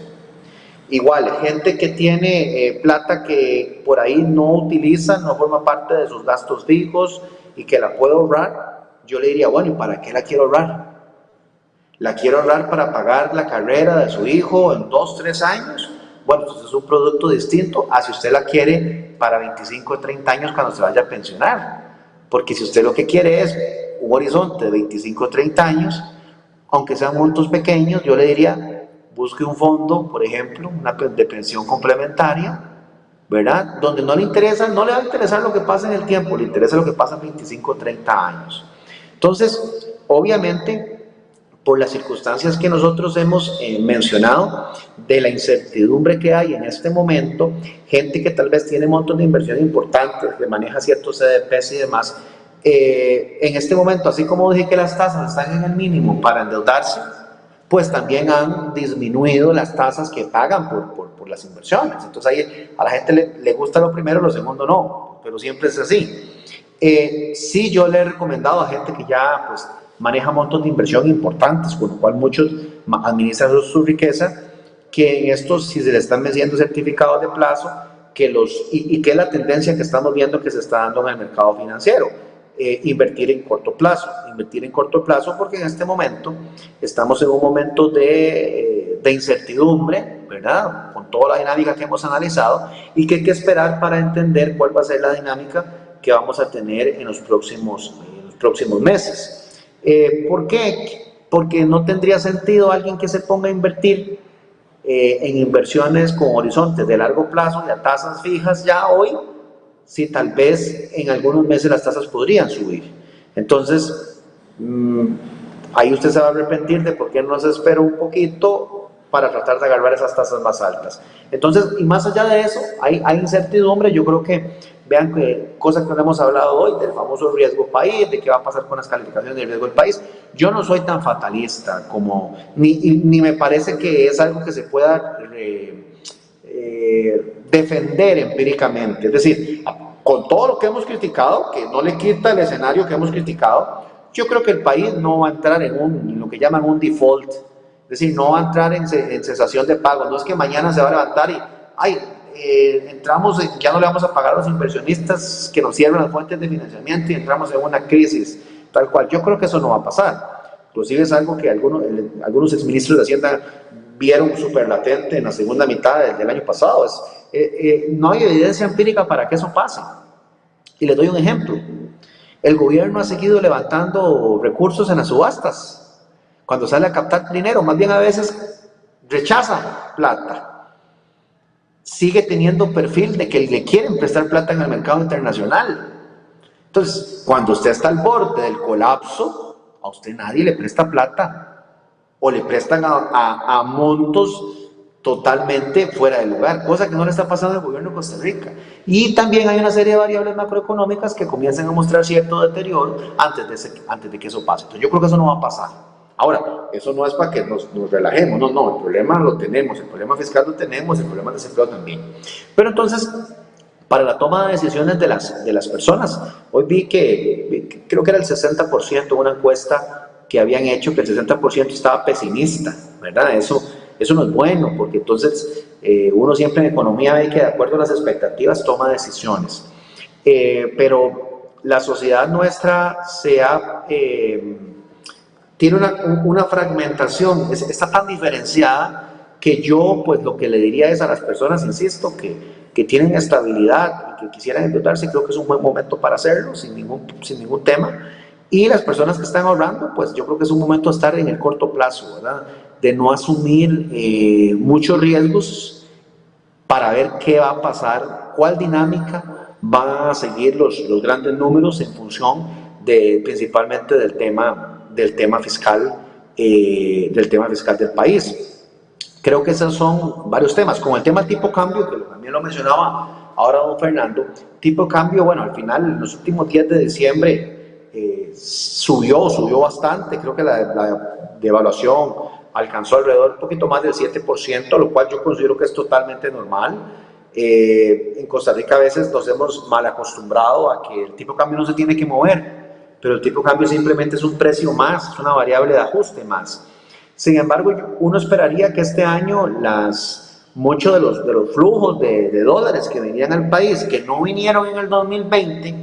Igual, gente que tiene plata que por ahí no utiliza, no forma parte de sus gastos fijos y que la puede ahorrar, yo le diría, bueno, ¿y para qué la quiero ahorrar? ¿La quiero ahorrar para pagar la carrera de su hijo en 2, 3 años? Bueno, entonces es un producto distinto a si usted la quiere para 25 o 30 años cuando se vaya a pensionar. Porque si usted lo que quiere es un horizonte de 25 o 30 años, aunque sean montos pequeños, yo le diría, busque un fondo, por ejemplo, de pensión complementaria, ¿verdad? Donde no le va a interesar lo que pasa en el tiempo, le interesa lo que pasa en 25 o 30 años. Entonces, obviamente, por las circunstancias que nosotros hemos mencionado, de la incertidumbre que hay en este momento, gente que tal vez tiene montos de inversión importantes, que maneja ciertos CDPs y demás, en este momento, así como dije que las tasas están en el mínimo para endeudarse, pues también han disminuido las tasas que pagan por las inversiones. Entonces ahí a la gente le gusta lo primero, lo segundo no, pero siempre es así. Sí, yo le he recomendado a gente que ya pues maneja montos de inversión importantes, con lo cual muchos administran su riqueza, que en estos, si se le están venciendo certificados de plazo, que es la tendencia que estamos viendo que se está dando en el mercado financiero, invertir en corto plazo porque en este momento estamos en un momento de incertidumbre, ¿verdad? Con toda la dinámica que hemos analizado y que hay que esperar para entender cuál va a ser la dinámica que vamos a tener en los próximos meses. ¿Por qué? Porque no tendría sentido alguien que se ponga a invertir en inversiones con horizontes de largo plazo y a tasas fijas ya hoy, si tal vez en algunos meses las tasas podrían subir. Entonces, ahí usted se va a arrepentir de por qué no se espera un poquito para tratar de agarrar esas tasas más altas. Entonces, y más allá de eso, hay incertidumbre. Yo creo que, vean que cosas que no hemos hablado hoy, del famoso riesgo país, de qué va a pasar con las calificaciones del riesgo del país. Yo no soy tan fatalista como, ni me parece que es algo que se pueda defender empíricamente. Es decir, con todo lo que hemos criticado, que no le quita el escenario que hemos criticado, yo creo que el país no va a entrar en lo que llaman un default. Es decir, no va a entrar en cesación de pagos. No es que mañana se va a levantar y entramos, ya no le vamos a pagar a los inversionistas que nos cierran las fuentes de financiamiento y entramos en una crisis tal cual. Yo creo que eso no va a pasar. Inclusive es algo que algunos exministros de Hacienda vieron súper latente en la segunda mitad del año pasado. No hay evidencia empírica para que eso pase. Y les doy un ejemplo. El gobierno ha seguido levantando recursos en las subastas. Cuando sale a captar dinero, más bien a veces rechaza plata. Sigue teniendo perfil de que le quieren prestar plata en el mercado internacional. Entonces, cuando usted está al borde del colapso, a usted nadie le presta plata o le prestan a montos totalmente fuera de lugar, cosa que no le está pasando al gobierno de Costa Rica. Y también hay una serie de variables macroeconómicas que comienzan a mostrar cierto deterioro antes de que eso pase. Entonces, yo creo que eso no va a pasar. Ahora, eso no es para que nos relajemos, no, el problema lo tenemos, el problema fiscal lo tenemos, el problema de desempleo también. Pero entonces, para la toma de decisiones de las personas, hoy vi que creo que era el 60%, una encuesta que habían hecho, que el 60% estaba pesimista, ¿verdad? Eso no es bueno, porque entonces uno siempre en economía ve que de acuerdo a las expectativas toma decisiones. Pero la sociedad nuestra tiene una fragmentación, está tan diferenciada que yo pues lo que le diría es a las personas, insisto, que tienen estabilidad y que quisieran endeudarse, creo que es un buen momento para hacerlo sin ningún tema. Y las personas que están ahorrando, pues yo creo que es un momento de estar en el corto plazo, ¿verdad? De no asumir muchos riesgos para ver qué va a pasar, cuál dinámica van a seguir los grandes números en función principalmente del tema fiscal del país. Creo que esos son varios temas. Con el tema tipo cambio, que también lo mencionaba ahora don Fernando, tipo cambio, bueno, al final en los últimos días de diciembre subió bastante. Creo que la devaluación alcanzó alrededor un poquito más del 7%, lo cual yo considero que es totalmente normal. En Costa Rica a veces nos hemos mal acostumbrado a que el tipo de cambio no se tiene que mover, pero el tipo de cambio simplemente es un precio más, es una variable de ajuste más. Sin embargo, uno esperaría que este año muchos de los flujos de dólares que venían al país, que no vinieron en el 2020,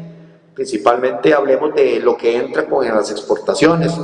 principalmente hablemos de lo que entra con las exportaciones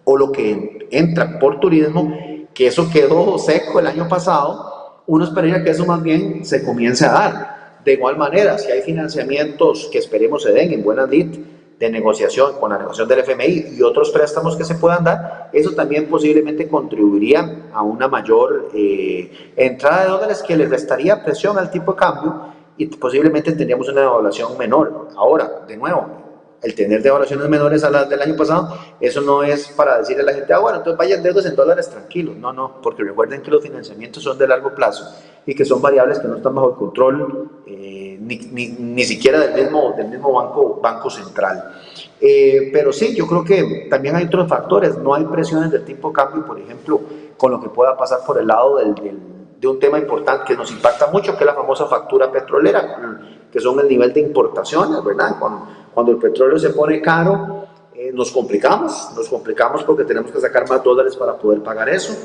o lo que entra por turismo, que eso quedó seco el año pasado, uno esperaría que eso más bien se comience a dar. De igual manera, si hay financiamientos que esperemos se den en buena lid de negociación, con la negociación del FMI y otros préstamos que se puedan dar, eso también posiblemente contribuiría a una mayor entrada de dólares que le restaría presión al tipo de cambio y posiblemente tendríamos una devaluación menor. Ahora, de nuevo, el tener devaluaciones menores a las del año pasado, eso no es para decirle a la gente, bueno, entonces vayan deudas en dólares tranquilos. No, porque recuerden que los financiamientos son de largo plazo y que son variables que no están bajo el control ni siquiera del mismo banco central. Pero sí, yo creo que también hay otros factores. No hay presiones del tipo de cambio, por ejemplo, con lo que pueda pasar por el lado de un tema importante que nos impacta mucho, que es la famosa factura petrolera, que son el nivel de importaciones, ¿verdad? Cuando el petróleo se pone caro, nos complicamos porque tenemos que sacar más dólares para poder pagar eso,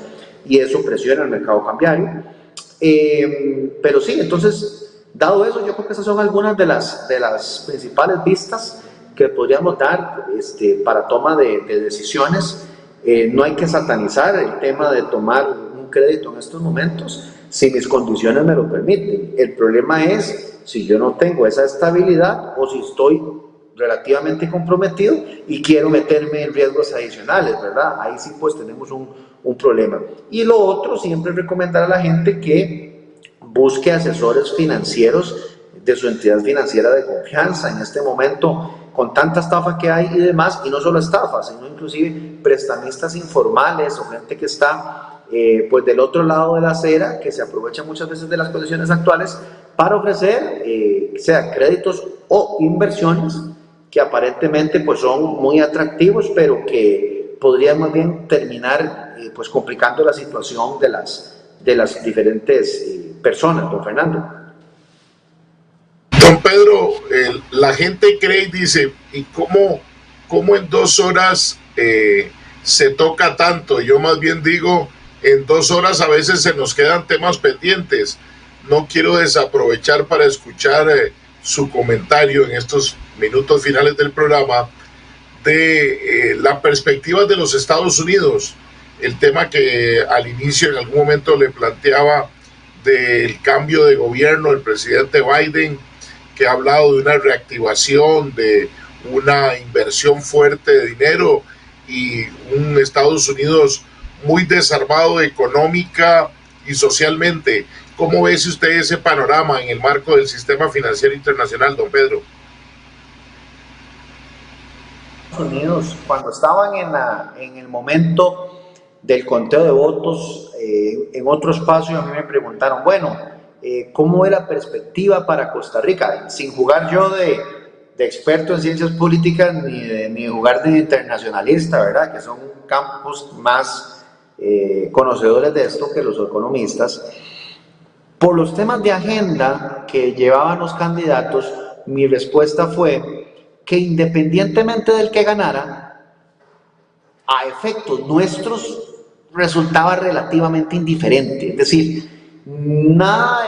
y eso presiona el mercado cambiario. Pero sí, entonces, dado eso, yo creo que esas son algunas de las principales vistas que podríamos dar para toma de decisiones. No hay que satanizar el tema de tomar un crédito en estos momentos si mis condiciones me lo permiten. El problema es si yo no tengo esa estabilidad o si estoy relativamente comprometido y quiero meterme en riesgos adicionales, ¿verdad? Ahí sí pues tenemos un problema. Y lo otro, siempre recomendar a la gente que busque asesores financieros de su entidad financiera de confianza. En este momento, con tanta estafa que hay y demás, y no solo estafas, sino inclusive prestamistas informales o gente que está pues del otro lado de la acera, que se aprovecha muchas veces de las condiciones actuales para ofrecer sean créditos o inversiones que aparentemente pues son muy atractivos, pero que podrían más bien terminar pues complicando la situación de las diferentes personas, don Fernando. Don Pedro, la gente cree y dice, ¿y cómo en 2 horas se toca tanto? Yo más bien digo, en 2 horas a veces se nos quedan temas pendientes. No quiero desaprovechar para escuchar su comentario en estos minutos finales del programa de la perspectiva de los Estados Unidos, el tema que al inicio en algún momento le planteaba del cambio de gobierno del presidente Biden, que ha hablado de una reactivación, de una inversión fuerte de dinero y un Estados Unidos muy desarmado económica y socialmente. ¿Cómo ve usted ese panorama en el marco del sistema financiero internacional, don Pedro? Estados Unidos, cuando estaban en el momento del conteo de votos, en otro espacio a mí me preguntaron, bueno, ¿cómo es la perspectiva para Costa Rica? Sin jugar yo de experto en ciencias políticas ni de jugar de internacionalista, ¿verdad? Que son campos más conocedores de esto que los economistas. Por los temas de agenda que llevaban los candidatos, mi respuesta fue que independientemente del que ganara, a efectos nuestros resultaba relativamente indiferente. Es decir, nada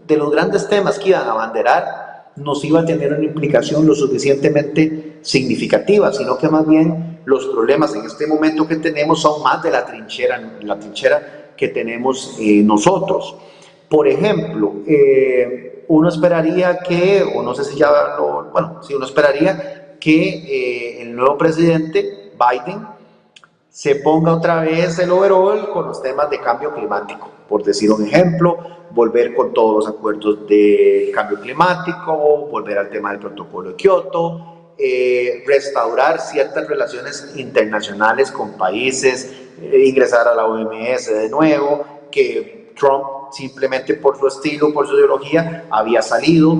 de los grandes temas que iban a abanderar nos iba a tener una implicación lo suficientemente significativa, sino que más bien los problemas en este momento que tenemos son más de la trinchera que tenemos nosotros. Por ejemplo, uno esperaría que, o no sé si ya uno esperaría que el nuevo presidente Biden se ponga otra vez el overall con los temas de cambio climático, por decir un ejemplo, volver con todos los acuerdos de cambio climático, volver al tema del protocolo de Kioto, restaurar ciertas relaciones internacionales con países, ingresar a la OMS de nuevo, que Trump simplemente por su estilo, por su ideología, había salido.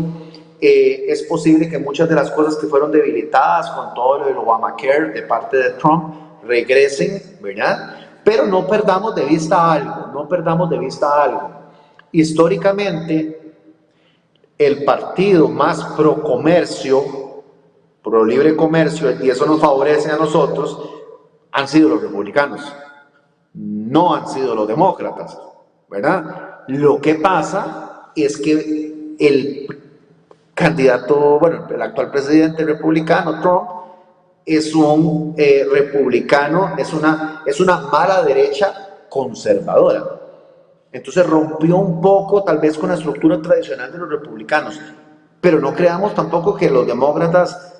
Es posible que muchas de las cosas que fueron debilitadas con todo lo del Obamacare de parte de Trump regresen, ¿verdad? Pero no perdamos de vista algo. Históricamente, el partido más pro comercio, pro libre comercio, y eso nos favorece a nosotros, han sido los republicanos, no han sido los demócratas, ¿verdad? Lo que pasa es que el candidato, el actual presidente republicano, Trump, es un republicano, es una mala derecha conservadora. Entonces rompió un poco tal vez con la estructura tradicional de los republicanos, pero no creamos tampoco que los demócratas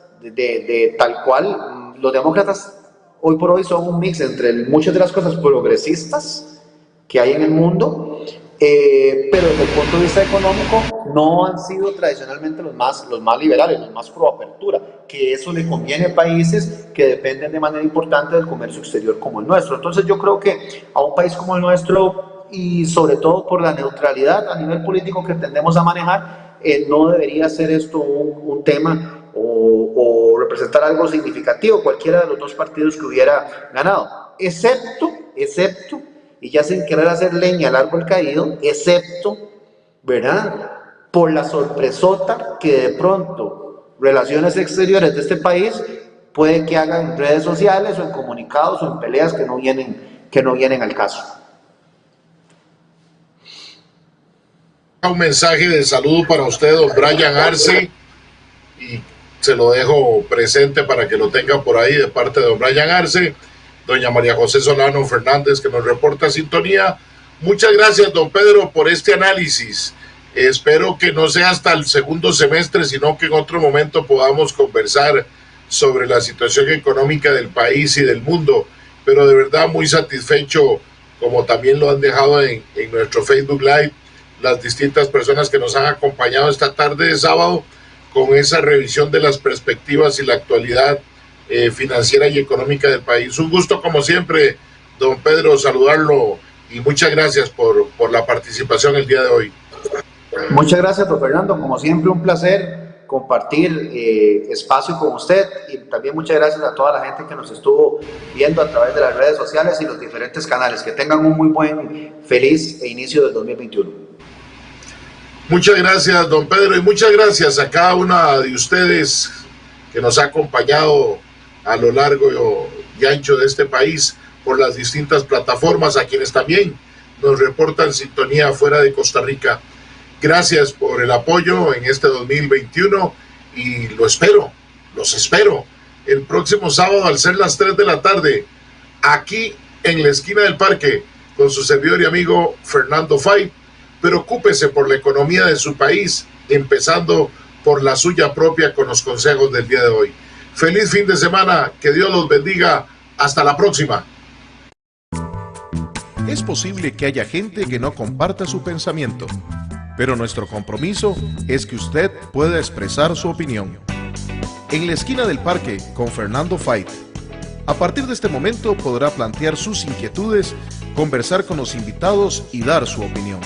tal cual, los demócratas hoy por hoy son un mix entre muchas de las cosas progresistas que hay en el mundo, pero desde el punto de vista económico no han sido tradicionalmente los más liberales, los más pro apertura, que eso le conviene a países que dependen de manera importante del comercio exterior como el nuestro. Entonces yo creo que a un país como el nuestro, y sobre todo por la neutralidad a nivel político que tendemos a manejar, no debería ser esto un tema o representar algo significativo cualquiera de los dos partidos que hubiera ganado, excepto, y ya sin querer hacer leña al árbol caído, excepto, ¿verdad?, por la sorpresota que de pronto relaciones exteriores de este país puede que hagan en redes sociales o en comunicados o en peleas que no vienen al caso. Un mensaje de saludo para usted, don Brian Arce, y se lo dejo presente para que lo tenga por ahí de parte de don Brian Arce, doña María José Solano Fernández, que nos reporta sintonía. Muchas gracias, don Pedro, por este análisis. Espero que no sea hasta el segundo semestre, sino que en otro momento podamos conversar sobre la situación económica del país y del mundo, pero de verdad muy satisfecho, como también lo han dejado en nuestro Facebook Live, las distintas personas que nos han acompañado esta tarde de sábado con esa revisión de las perspectivas y la actualidad financiera y económica del país. Un gusto como siempre, don Pedro, saludarlo y muchas gracias por la participación el día de hoy. Muchas gracias, don Fernando, como siempre un placer compartir espacio con usted, y también muchas gracias a toda la gente que nos estuvo viendo a través de las redes sociales y los diferentes canales. Que tengan un muy buen, feliz inicio del 2021. Muchas gracias, don Pedro, y muchas gracias a cada una de ustedes que nos ha acompañado a lo largo y ancho de este país por las distintas plataformas, a quienes también nos reportan sintonía fuera de Costa Rica. Gracias por el apoyo en este 2021 y los espero el próximo sábado al ser las 3 de la tarde, aquí en la esquina del parque, con su servidor y amigo Fernando Fay. Preocúpese por la economía de su país, empezando por la suya propia con los consejos del día de hoy. Feliz fin de semana, que Dios los bendiga. Hasta la próxima. Es posible que haya gente que no comparta su pensamiento, pero nuestro compromiso es que usted pueda expresar su opinión. En la esquina del parque con Fernando Fait. A partir de este momento podrá plantear sus inquietudes, conversar con los invitados y dar su opinión.